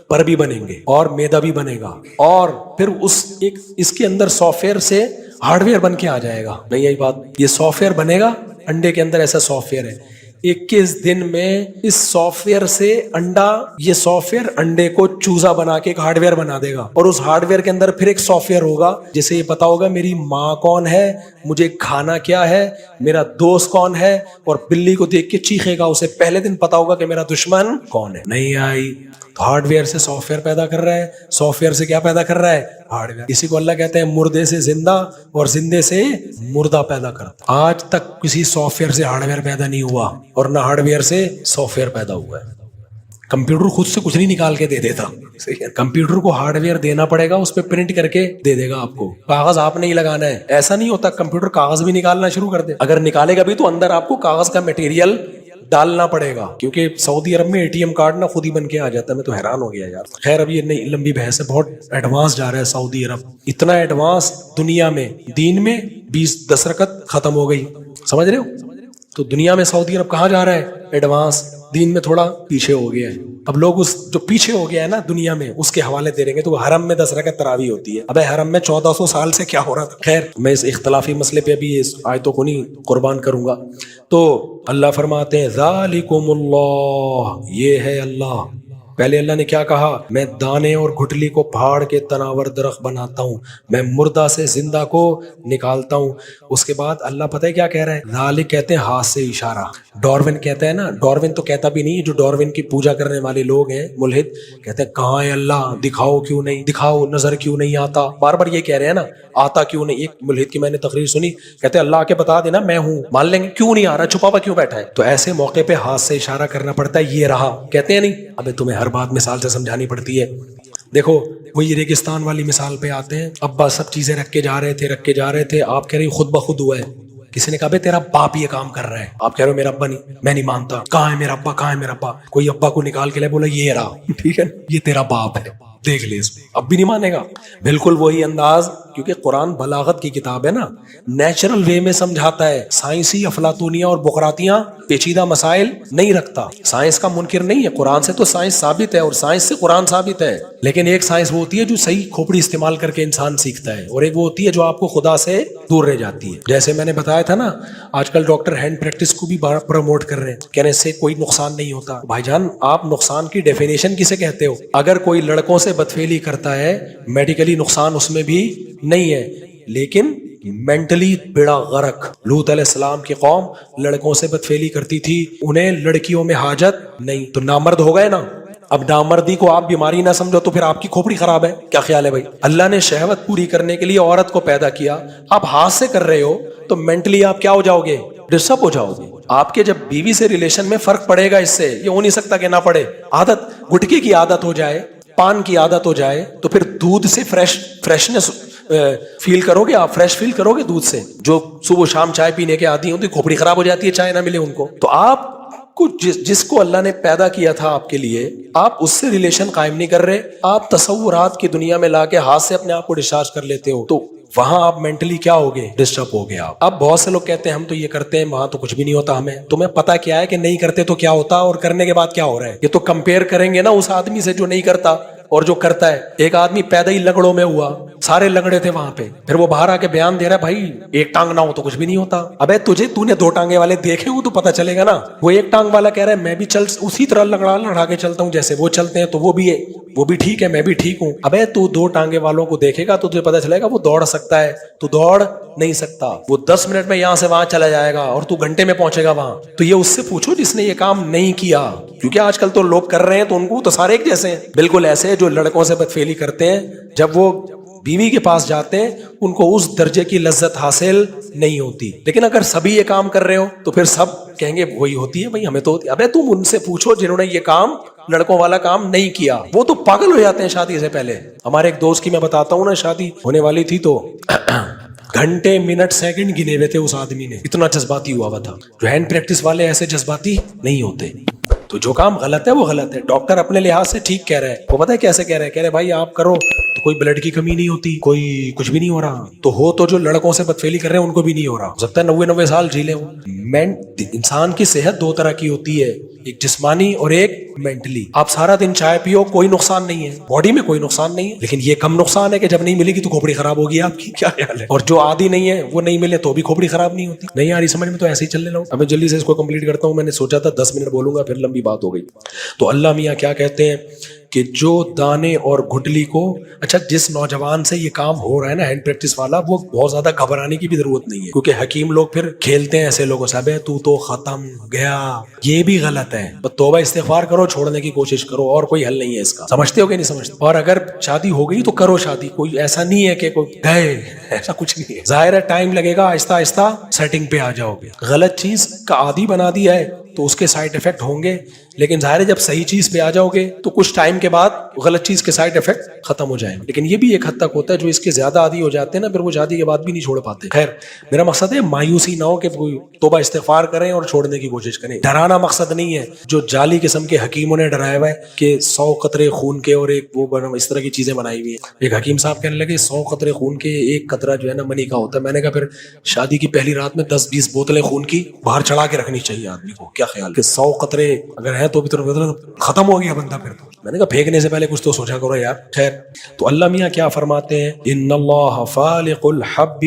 S1: پر بھی بنیں گے, اور میدا بھی بنے گا, اور پھر اس کے اندر سافٹ ویئر سے ہارڈ ویئر بن کے آ جائے گا. نہیں یہی بات, یہ سافٹ ویئر بنے گا انڈے کے اندر, ایسا سافٹ ویئر ہے. 21 دن میں اس سافٹ ویئر سے یہ سافٹ ویئر انڈے کو چوزا بنا کے ایک ہارڈ ویئر بنا دے گا, اور اس ہارڈ ویئر کے اندر پھر ایک سافٹ ویئر ہوگا جسے یہ پتا ہوگا میری ماں کون ہے, مجھے کھانا کیا ہے, میرا دوست کون ہے, اور بلی کو دیکھ کے چیخے گا. اسے پہلے دن پتا ہوگا کہ میرا دشمن کون ہے. نہیں آئی تو ہارڈ ویئر سے سافٹ ویئر پیدا کر رہا ہے, سافٹ ویئر سے کیا پیدا کر رہا ہے, ہارڈ ویئر. اسی کو اللہ کہتے ہیں مردے سے زندہ اور زندے سے مردہ پیدا کرتا. آج تک کسی سافٹ ویئر سے ہارڈ ویئر پیدا نہیں ہوا, اور نہ ہارڈ ویئر سے سافٹ ویئر پیدا ہوا ہے. کمپیوٹر خود سے کچھ نہیں نکال کے دے دیتا. کمپیوٹر کو ہارڈ ویئر دینا پڑے گا, اس پہ پرنٹ کر کے دے دے گا آپ کو. کاغذ آپ نہیں لگانا ہے. ایسا نہیں ہوتا کمپیوٹر کاغذ بھی نکالنا شروع کر دے. اگر نکالے گا بھی تو اندر آپ کو کاغذ کا مٹیریل ڈالنا پڑے گا، کیونکہ سعودی عرب میں ATM کارڈ نا خود ہی بن کے آ جاتا ہے. میں تو حیران ہو گیا یار. خیر اب یہ نئی لمبی بحث ہے، بہت ایڈوانس جا رہا ہے سعودی عرب، اتنا ایڈوانس دنیا میں. دین میں 10 رکعت ختم ہو گئی، سمجھ رہے ہو؟ تو دنیا میں سعودی عرب کہاں جا رہا ہے؟ ایڈوانس. دین میں تھوڑا پیچھے ہو گیا ہے. اب لوگ اس جو پیچھے ہو گیا ہے نا دنیا میں اس کے حوالے دے رہیں گے. تو حرم میں 10 رکعت تراویح ہوتی ہے. ابے حرم میں 1400 سال سے کیا ہو رہا تھا. خیر میں اس اختلافی مسئلے پہ ابھی اس آیتوں کو نہیں قربان کروں گا. تو اللہ فرماتے ہیں ذالکم اللہ، یہ ہے اللہ. پہلے اللہ نے کیا کہا؟ میں دانے اور گٹھلی کو پھاڑ کے تناور درخت بناتا ہوں، میں مردہ سے زندہ کو نکالتا ہوں. اس کے بعد اللہ پتہ ہے کیا کہہ رہا ہے؟ ذالک کہتے ہیں ہاتھ سے اشارہ. ڈاروین کہتا ہے نا، ڈاروین تو کہتا بھی نہیں، جو ڈاروین کی پوجا کرنے والے لوگ ہیں ملحد کہتے ہیں کہاں ہے اللہ، دکھاؤ کیوں نہیں، دکھاؤ، نظر کیوں نہیں آتا. بار بار یہ کہہ رہے ہیں نا، آتا کیوں نہیں. ایک ملحد کی میں نے تقریر سنی، کہتے ہیں اللہ آ کے بتا دینا میں ہوں، مان لیں گے. کیوں نہیں آ رہا، چھپا ہوا کیوں بیٹھا ہے؟ تو ایسے موقع پہ ہاتھ سے اشارہ کرنا پڑتا ہے. یہ رہا، کہتے ہیں نہیں. ابے تمہیں ہر بات مثال سے سمجھانی پڑتی ہے. دیکھو وہی ریگستان والی مثال پہ آتے ہیں. ابا سب چیزیں رکھ کے جا رہے تھے، آپ کہہ رہے خود بخود ہوا ہے. کسی نے کہا بھائی تیرا باپ یہ کام کر رہا ہے، آپ کہہ رہے ہو میرا ابا نہیں، میں نہیں مانتا. کہاں ہے میرا ابا، کہاں ہے میرا ابا؟ کوئی ابا کو نکال کے لے بولا یہ رہا، ٹھیک ہے یہ تیرا باپ ہے، دیکھ لے اس میں. اب بھی نہیں مانے گا. بالکل وہی انداز، کیونکہ قرآن بلاغت کی کتاب ہے نا، نیچرل وے میں سمجھاتا ہے. سائنسی افلاطونیاں اور بقراتیاں پیچیدہ مسائل نہیں رکھتا. سائنس کا منکر نہیں ہے، قرآن سے تو سائنس ثابت ہے اور سائنس سے قرآن ثابت ہے. لیکن ایک سائنس وہ ہوتی ہے جو صحیح کھوپڑی استعمال کر کے انسان سیکھتا ہے، اور ایک وہ ہوتی ہے جو آپ کو خدا سے دور رہ جاتی ہے. جیسے میں نے بتایا تھا نا، آج کل ڈاکٹر ہینڈ پریکٹس کو بھی پروموٹ کر رہے ہیں، کہنے سے کوئی نقصان نہیں ہوتا. بھائی جان آپ نقصان کی ڈیفینیشن کسے کہتے ہو؟ اگر کوئی لڑکوں سے بدفعلی کرتا ہے میڈیکلی نقصان اس میں بھی نہیں ہے، لیکن مینٹلی بڑا غرق. لوط علیہ السلام کی قوم لڑکوں سے بدفعلی کرتی تھی، انہیں لڑکیوں میں حاجت نہیں، تو نامرد ہو گئے نا. اب نامردی کو آپ بیماری نہ سمجھو تو پھر آپ کی کھوپڑی خراب ہے. کیا خیال ہے بھائی؟ اللہ نے شہوت پوری کرنے کے لیے عورت کو پیدا کیا، آپ ہاتھ سے کر رہے ہو تو مینٹلی آپ کیا ہو جاؤ گے؟ ڈسٹرب ہو جاؤ گے. آپ کے جب بیوی سے ریلیشن میں فرق پڑے گا، اس سے یہ ہو نہیں سکتا کہ نہ پڑے. عادت گٹکے کی عادت ہو جائے، پان کی عادت ہو جائے، تو پھر دودھ سے فریشنس فیل کرو گے، آپ فریش فیل کرو گے دودھ سے. جو صبح شام چائے پینے کے عادی ہوتے کھوپڑی خراب ہو جاتی ہے چائے نہ ملے ان کو. تو آپ کو جس کو اللہ نے پیدا کیا تھا آپ کے لیے، آپ اس سے ریلیشن قائم نہیں کر رہے، آپ تصورات کی دنیا میں لا کے ہاتھ سے اپنے آپ کو ڈسچارج کر لیتے ہو، تو وہاں آپ مینٹلی کیا ہوگے؟ ڈسٹرب ہو گئے آپ. اب بہت سے لوگ کہتے ہیں ہم تو یہ کرتے ہیں، وہاں تو کچھ بھی نہیں ہوتا. ہمیں تمہیں پتا کیا ہے کہ نہیں کرتے تو کیا ہوتا اور کرنے کے بعد کیا ہو رہا ہے؟ یہ تو کمپیئر کریں گے نا اس آدمی سے جو نہیں کرتا اور جو کرتا ہے. ایک آدمی پیدا ہی لنگڑوں میں ہوا، سارے لنگڑے تھے وہاں پہ، پھر وہ باہر آ کے بیان دے رہا ہے بھائی ایک ٹانگ نہ ہو تو کچھ بھی نہیں ہوتا. ابے تو نے 2 ٹانگے والے دیکھے ہو تو پتا چلے گا نا. وہ ایک ٹانگ والا کہہ رہا ہے میں بھی چل اسی طرح لڑا کے چلتا ہوں جیسے وہ چلتے ہیں، تو وہ بھی ٹھیک ہے، میں بھی ٹھیک ہوں. ابے تو 2 ٹانگے والوں کو دیکھے گا تو تجھے پتا چلے گا وہ دوڑ سکتا ہے، تو دوڑ نہیں سکتا. وہ 10 منٹ میں یہاں سے وہاں چلا جائے گا اور تو گھنٹے میں پہنچے گا وہاں. تو یہ اس سے پوچھو جس نے یہ کام نہیں کیا، کیونکہ آج کل تو لوگ کر رہے ہیں تو ان کو تو سارے ایک جیسے ہیں. بالکل ایسے جو لڑکوں سے بدفعلی کرتے ہیں، جب وہ بیوی کے پاس جاتے ہیں ان کو اس درجے کی لذت حاصل نہیں ہوتی. لیکن اگر سبھی یہ کام کر رہے ہو تو پھر سب کہیں گے وہی ہوتی ہے بھائی، ہمیں تو ہوتی ہے. ابے تم ان سے پوچھو جنہوں نے یہ کام لڑکوں والا کام نہیں کیا، وہ تو پاگل ہو جاتے ہیں شادی سے پہلے. ہمارے ایک دوست کی میں بتاتا ہوں نا، شادی ہونے والی تھی تو گھنٹے منٹ سیکنڈ گنے ہوئے تھے اس آدمی نے، اتنا جذباتی ہوا تھا. جو ہینڈ پریکٹس والے ایسے جذباتی نہیں ہوتے. تو جو کام غلط ہے وہ غلط ہے. ڈاکٹر اپنے لحاظ سے ٹھیک کہہ رہے ہیں، وہ پتہ ہے کیسے کہہ رہے بھائی آپ کرو تو کوئی بلڈ کی کمی نہیں ہوتی، کوئی کچھ بھی نہیں ہو رہا. تو جو لڑکوں سے بدفعلی کر رہے ہیں ان کو بھی نہیں ہو رہا. ہو سکتا ہے 90 سال جی لیں. انسان کی صحت 2 طرح کی ہوتی ہے، ایک جسمانی اور ایک مینٹلی. آپ سارا دن چائے پیو کوئی نقصان نہیں ہے، باڈی میں کوئی نقصان نہیں ہے، لیکن یہ کم نقصان ہے کہ جب نہیں ملے گی تو کھوپڑی خراب ہوگی آپ کی. کیا خیال ہے؟ اور جو عادی نہیں ہے وہ نہیں ملے تو بھی کھوپڑی خراب نہیں ہوتی. نہیں یار سمجھ میں تو ایسے ہی چلنے لگا. اب میں جلدی سے اس کو کمپلیٹ کرتا ہوں. میں نے سوچا تھا 10 منٹ بولوں گا، پھر لمبی بات ہو گئی. تو اللہ میاں کیا کہتے ہیں کہ جو دانے اور گٹلی کو، اچھا جس نوجوان سے یہ کام ہو رہا ہے نا ہینڈ پریکٹس والا، وہ بہت زیادہ گھبرانے کی بھی ضرورت نہیں ہے، کیونکہ حکیم لوگ پھر کھیلتے ہیں ایسے لوگوں سے، تو ختم گیا. یہ بھی غلط ہے. بس توبہ استغفار کرو، چھوڑنے کی کوشش کرو، اور کوئی حل نہیں ہے اس کا. سمجھتے ہو کہ نہیں سمجھتے؟ اور اگر شادی ہو گئی تو کرو شادی، کوئی ایسا نہیں ہے کہ کوئی گئے، ایسا کچھ نہیں ہے. ظاہر ہے ٹائم لگے گا، آہستہ آہستہ سیٹنگ پہ آ جاؤ گے. غلط چیز کا عادی بنا دیا ہے تو اس کے سائڈ افیکٹ ہوں گے، لیکن ظاہر ہے جب صحیح چیز پہ آ جاؤ گے تو کچھ ٹائم کے بعد غلط چیز کے سائڈ افیکٹ ختم ہو جائیں گے. لیکن یہ بھی ایک حد تک ہوتا ہے، جو اس کے زیادہ عادی ہو جاتے ہیں نا، پھر وہ شادی کے بعد بھی نہیں چھوڑ پاتے. خیر، میرا مقصد ہے مایوسی نہ ہو کہ توبہ استغفار کریں اور چھوڑنے کی کوشش کریں. ڈرانا مقصد نہیں ہے، جو جعلی قسم کے حکیموں نے ڈرایا ہوا ہے کہ 100 قطرے خون کے اور ایک وہ اس طرح کی چیزیں بنائی ہوئی ہیں. ایک حکیم صاحب کہنے لگے 100 قطرے خون کے ایک قطرہ جو ہے نا منی کا ہوتا ہے. میں نے کہا پھر شادی کی پہلی رات میں 10-20 بوتلیں خون کی باہر چڑھا کے رکھنی چاہیے آدمی کو. کیا خیال کہ 100 قطرے اگر ہیں تو ختم ہو گیا بندہ پھر. تو میں نے کہا پھینکنے سے پہلے کچھ تو سوچا کرو یار. خیر، تو اللہ میاں کیا فرماتے ہیں، ان اللہ فالق الحب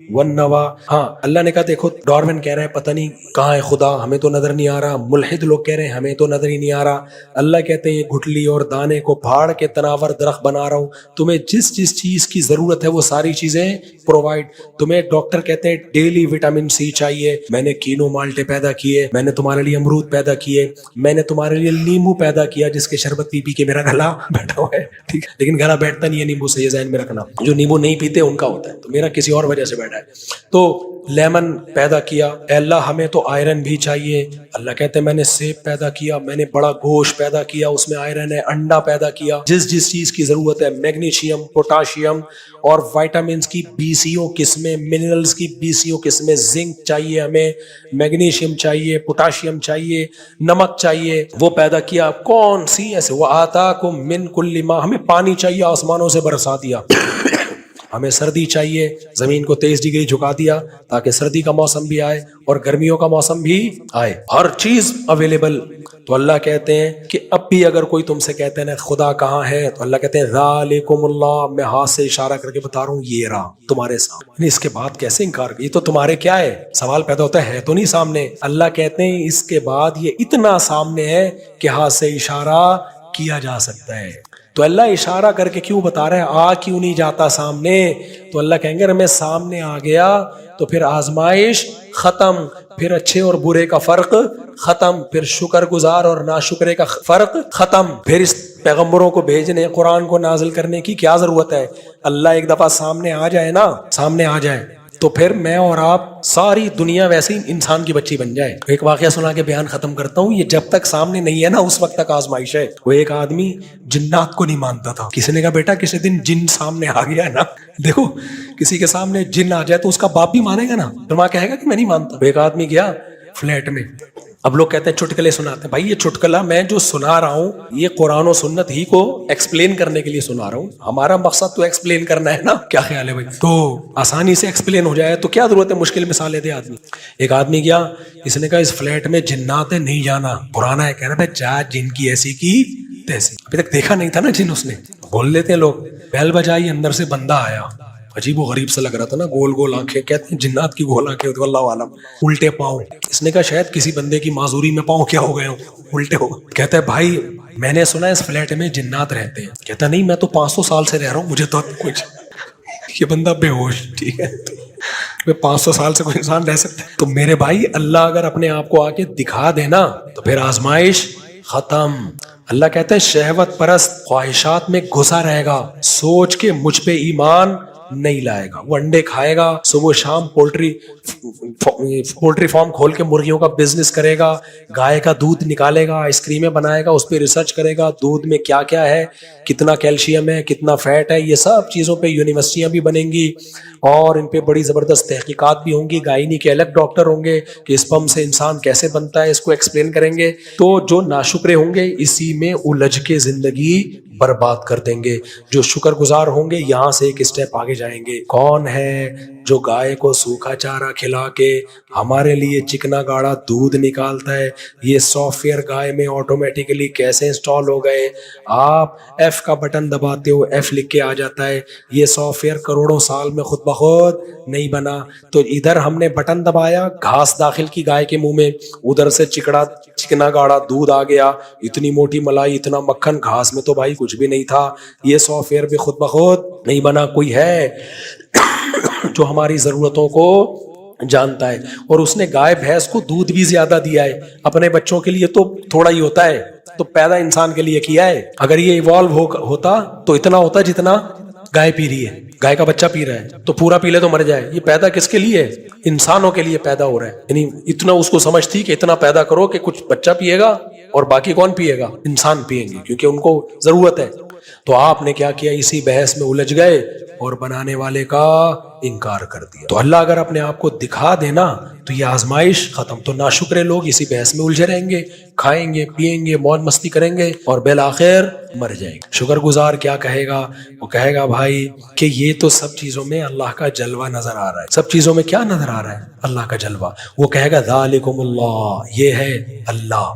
S1: والنوا. ہاں، اللہ نے کہا دیکھو ڈارون کہہ رہے ہیں پتہ نہیں کہاں ہے خدا، ہمیں تو نظر نہیں آ رہا. ملحد لوگ کہہ رہے ہیں ہمیں تو نظر ہی نہیں آ رہا. اللہ کہتے ہیں یہ گٹھلی اور دانے کو پھاڑ کے تناور درخت بنا رہا ہوں. تمہیں جس جس چیز کی ضرورت ہے وہ ساری چیزیں پرووائڈ. تمہیں ڈاکٹر کہتے ہیں ڈیلی وٹامن سی چاہیے، میں نے کینو مالٹے پیدا کیے، میں نے تمہارے لیے امرود پیدا کیے، میں نے تمہارے لیے لیمو پیدا کیا جس کے شربت پی پی کے میرا گلا بیٹھا ہوا ہے. ٹھیک ہے، لیکن گلا بیٹھتا نہیں ہے نیمبو سے، یہ ذہن میں رکھنا. جو نیمبو نہیں پیتے ان کا ہوتا ہے، تو میرا کسی اور وجہ سے بیٹھا ہے. تو لیمن پیدا کیا، اے اللہ ہمیں تو آئرن بھی چاہیے. اللہ کہتے ہیں میں نے سیب پیدا کیا، میں نے بڑا گوشت پیدا کیا، اس میں آئرن ہے. انڈا پیدا کیا، جس جس چیز کی ضرورت ہے، میگنیشیم، پوٹاشیم اور وائٹامنز کی 20 قسمیں، منرلز کی 20 قسمیں، زنک چاہیے ہمیں، میگنیشیم چاہیے، پوٹاشیم چاہیے، نمک چاہیے، وہ پیدا کیا. کون سی ایسے وَآتَاكُم مِّن كُلِّ مَا، ہمیں پانی چاہیے، آسمانوں سے برسا دیا. ہمیں سردی چاہیے، زمین کو 23 ڈگری جھکا دیا تاکہ سردی کا موسم بھی آئے اور گرمیوں کا موسم بھی آئے، ہر چیز اویلیبل. تو اللہ کہتے ہیں کہ اب بھی اگر کوئی تم سے کہتے ہیں نا خدا کہاں ہے، تو اللہ کہتے ہیں ذالکم اللہ، میں ہاتھ سے اشارہ کر کے بتا رہا ہوں یہ رہا تمہارے سامنے. اس کے بعد کیسے انکار، یہ تو تمہارے کیا ہے، سوال پیدا ہوتا ہے تو نہیں سامنے. اللہ کہتے ہیں اس کے بعد یہ اتنا سامنے ہے کہ ہاتھ سے اشارہ کیا جا سکتا ہے. تو اللہ اشارہ کر کے کیوں بتا رہے ہیں، آ کیوں نہیں جاتا سامنے؟ تو اللہ کہیں گے اگر میں سامنے آ گیا تو پھر آزمائش ختم، پھر اچھے اور برے کا فرق ختم، پھر شکر گزار اور ناشکرے کا فرق ختم. پھر اس پیغمبروں کو بھیجنے، قرآن کو نازل کرنے کی کیا ضرورت ہے؟ اللہ ایک دفعہ سامنے آ جائے نا، سامنے آ جائے تو پھر میں اور آپ ساری دنیا ویسے ہی انسان کی بچی بن جائے. ایک واقعہ سنا کے بیان ختم کرتا ہوں. یہ جب تک سامنے نہیں ہے نا اس وقت تک آزمائش ہے. وہ ایک آدمی جنات کو نہیں مانتا تھا. کسی نے کہا بیٹا کسی دن جن سامنے آ گیا ہے نا، دیکھو کسی کے سامنے جن آ جائے تو اس کا باپ بھی مانے گا نا، تو ماں کہے گا کہ میں نہیں مانتا. ایک آدمی گیا فلیٹ میں، اب لوگ کہتے ہیں چٹکلے سناتے ہیں. بھائی یہ چٹکلا میں جو سنا رہا ہوں یہ قرآن و سنت ہی کو ایکسپلین کرنے کے لیے سنا رہا ہوں. ہمارا مقصد تو ایکسپلین کرنا ہے نا. کیا خیال ہے بھائی؟ تو آسانی سے ایکسپلین ہو جائے تو کیا ضرورت ہے مشکل مثالیں دے آدمی. ایک آدمی گیا، اس نے کہا اس فلیٹ میں جنات ہے، نہیں جانا، پرانا ہے. کہہ رہا ہے چاہ جن کی ایسی کی تیسی، ابھی تک دیکھا نہیں تھا نا جن. اس نے بول لیتے ہیں لوگ. بیل بجائی، اندر سے بندہ آیا، عجیب و غریب سا لگ رہا تھا نا، گول گول آنکھیں، کہتے ہیں جنات کی گول آنکھیں ہوتی، اللہ عالم، الٹے پاؤں. اس نے کہا شاید کسی بندے کی معذوری میں پاؤں کیا ہو گئے ہوں، الٹے ہو. کہتا ہے بھائی میں نے سنا اس فلیٹ میں جنات رہتے ہیں. کہتا نہیں میں تو 500 سال سے رہ رہا ہوں، مجھے تو کچھ. یہ بندہ بے ہوش. ٹھیک ہے، 500 سال سے کوئی انسان رہ سکتا ہے؟ تو میرے بھائی اللہ اگر اپنے آپ کو آ کے دکھا دینا تو پھر آزمائش ختم. اللہ کہتے ہیں شہوت پرست خواہشات میں گھسا رہے گا، سوچ کے مجھ پہ ایمان نہیں لائے گا. وہ انڈے کھائے گا، صبح شام پولٹری فارم کھول کے مرغیوں کا بزنس کرے گا، گائے کا دودھ نکالے گا، آئس کریمیں بنائے گا، اس پہ ریسرچ کرے گا دودھ میں کیا کیا ہے، کتنا کیلشیم ہے، کتنا فیٹ ہے. یہ سب چیزوں پہ یونیورسٹیاں بھی بنیں گی اور ان پہ بڑی زبردست تحقیقات بھی ہوں گی. گائنی کے الگ ڈاکٹر ہوں گے کہ اسپم سے انسان کیسے بنتا ہے، اس کو ایکسپلین کریں گے. تو جو ناشکرے ہوں گے اسی میں الجھ کے زندگی برباد کر دیں گے. جو شکر گزار ہوں گے یہاں سے ایک اسٹیپ آگے جائیں گے. کون ہے جو گائے کو سوکھا چارہ کھلا کے ہمارے لیے چکنا گاڑا دودھ نکالتا ہے؟ یہ سافٹ ویئر گائے میں آٹومیٹیکلی کیسے انسٹال ہو گئے؟ آپ ایف کا بٹن دباتے ہو، ایف لکھ کے آ جاتا ہے. یہ سافٹ ویئر کروڑوں سال میں خود بخود نہیں بنا. تو ادھر ہم نے بٹن دبایا، گھاس داخل کی گائے کے منہ میں، ادھر سے چکنا گاڑا دودھ آ گیا، اتنی موٹی ملائی، اتنا مکھن. گھاس میں تو بھائی کچھ بھی نہیں تھا. یہ سافٹ ویئر بھی خود بخود نہیں بنا. کوئی ہے جو ہماری ضرورتوں کو جانتا ہے، اور اس نے گائے بھینس کو دودھ بھی زیادہ دیا ہے. اپنے بچوں کے لیے تو تھوڑا ہی ہوتا ہے، تو پیدا انسان کے لیے کیا ہے. اگر یہ ایوالو ہوتا تو اتنا ہوتا جتنا گائے پی رہی ہے, گائے کا بچہ پی رہا ہے, تو پورا پی لے تو مر جائے. یہ پیدا کس کے لیے ہے؟ انسانوں کے لیے پیدا ہو رہا ہے. یعنی اتنا اس کو سمجھ تھی کہ اتنا پیدا کرو کہ کچھ بچہ پیے گا اور باقی کون پیے گا؟ انسان پیئیں گے, کیونکہ ان کو ضرورت ہے. تو آپ نے کیا کیا؟ اسی بحث میں الجھ گئے اور بنانے والے کا انکار کر دیا. تو اللہ اگر اپنے آپ کو دکھا دینا تو یہ آزمائش ختم. تو ناشکرے لوگ اسی بحث میں الجھے رہیں گے, کھائیں گے, پیئیں گے, موج مستی کریں گے اور بالآخر مر جائیں گے. شکر گزار کیا کہے گا؟ وہ کہے گا بھائی کہ یہ تو سب چیزوں میں اللہ کا جلوہ نظر آ رہا ہے. سب چیزوں میں کیا نظر آ رہا ہے؟ اللہ کا جلوہ. وہ کہے گا ذالکم اللہ, یہ ہے اللہ,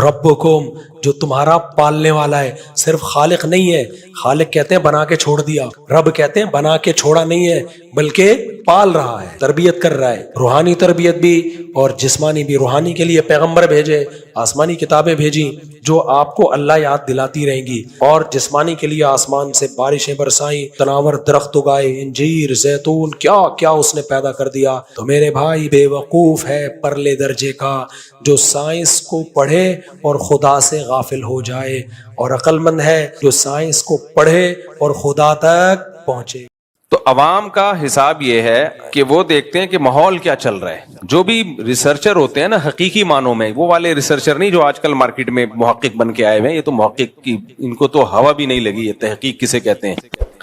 S1: ربکم جو تمہارا پالنے والا ہے. صرف خالق نہیں ہے, خالق کہتے ہیں بنا کے چھوڑ دیا, رب کہتے ہیں بنا کے چھوڑا نہیں ہے بلکہ پال رہا ہے, تربیت کر رہا ہے. روحانی تربیت بھی اور جسمانی بھی. روحانی کے لیے پیغمبر بھیجے, آسمانی کتابیں بھیجی جو آپ کو اللہ یاد دلاتی رہیں گی, اور جسمانی کے لیے آسمان سے بارشیں برسائیں, تناور درخت اگائے, انجیر, زیتون, کیا کیا اس نے پیدا کر دیا. تو میرے بھائی بے وقوف ہے پرلے درجے کا جو سائنس کو پڑھے اور خدا سے غافل ہو جائے, اور عقل مند ہے جو سائنس کو پڑھے اور خدا تک پہنچے.
S2: تو عوام کا حساب یہ ہے کہ وہ دیکھتے ہیں کہ ماحول کیا چل رہا ہے. جو بھی ریسرچر ہوتے ہیں نا حقیقی معنوں میں, وہ والے ریسرچر نہیں جو آج کل مارکیٹ میں محقق بن کے آئے ہوئے ہیں. یہ تو محقق کی ان کو تو ہوا بھی نہیں لگی ہے تحقیق کسے کہتے ہیں.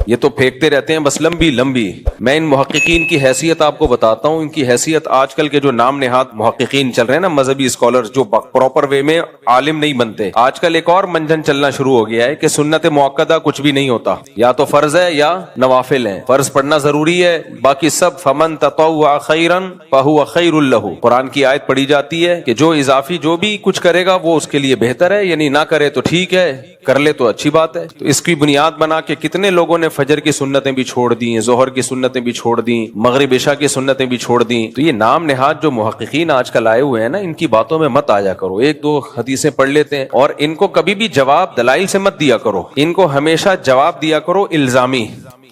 S2: یہ تو پھینکتے رہتے ہیں بس لمبی لمبی. میں ان محققین کی حیثیت آپ کو بتاتا ہوں. ان کی حیثیت آج کل کے جو نام نہاد محققین چل رہے ہیں نا, مذہبی اسکالر جو پراپر وے میں عالم نہیں بنتے. آج کل ایک اور منجن چلنا شروع ہو گیا ہے کہ سنت موقدہ کچھ بھی نہیں ہوتا, یا تو فرض ہے یا نوافل ہیں. فرض پڑھنا ضروری ہے, باقی سب فمن تطوع خیرا فہو خیر لہ. قرآن کی آیت پڑھی جاتی ہے کہ جو اضافی جو بھی کچھ کرے گا وہ اس کے لیے بہتر ہے, یعنی نہ کرے تو ٹھیک ہے, کر لے تو اچھی بات ہے. تو اس کی بنیاد بنا کے کتنے لوگوں نے فجر کی سنتیں بھی چھوڑ دی, ظہر کی سنتیں بھی چھوڑ دی, مغرب عشاء کی سنتیں بھی چھوڑ دی. تو یہ نام نہاد جو محققین آج کل آئے ہوئے ہیں نا, ان کی باتوں میں مت آیا کرو. ایک دو حدیثیں پڑھ لیتے ہیں اور ان کو کبھی بھی جواب دلائل سے مت دیا کرو. ان کو ہمیشہ جواب دیا کرو الزامی.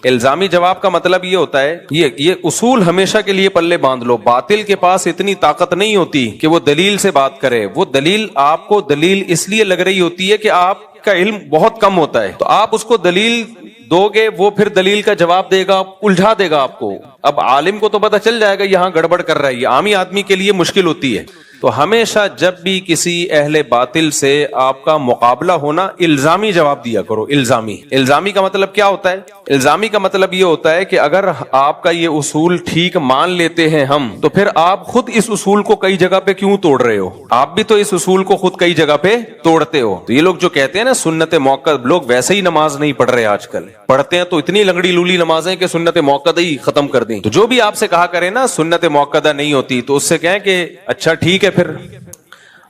S2: الزامی جواب کا مطلب یہ ہوتا ہے, یہ اصول ہمیشہ کے لیے پلے باندھ لو. باطل کے پاس اتنی طاقت نہیں ہوتی کہ وہ دلیل سے بات کرے. وہ دلیل آپ کو دلیل اس لیے لگ رہی ہوتی ہے کہ آپ کا علم بہت کم ہوتا ہے. تو آپ اس کو دلیل دو گے, وہ پھر دلیل کا جواب دے گا, الجھا دے گا آپ کو. اب عالم کو تو پتہ چل جائے گا یہاں گڑبڑ کر رہا ہے, یہ عامی آدمی کے لیے مشکل ہوتی ہے. تو ہمیشہ جب بھی کسی اہل باطل سے آپ کا مقابلہ ہونا, الزامی جواب دیا کرو. الزامی. الزامی کا مطلب کیا ہوتا ہے؟ الزامی کا مطلب یہ ہوتا ہے کہ اگر آپ کا یہ اصول ٹھیک مان لیتے ہیں ہم, تو پھر آپ خود اس اصول کو کئی جگہ پہ کیوں توڑ رہے ہو؟ آپ بھی تو اس اصول کو خود کئی جگہ پہ توڑتے ہو. تو یہ لوگ جو کہتے ہیں نا سنت موقع, لوگ ویسے ہی نماز نہیں پڑھ رہے آج کل. پڑھتے ہیں تو اتنی لنگڑی لولی نمازیں کہ سنت موقع ہی ختم کر دیں. تو جو بھی آپ سے کہا کرے نا سنت موقع نہیں ہوتی, تو اس سے کہیں کہ اچھا ٹھیک ہے, پھر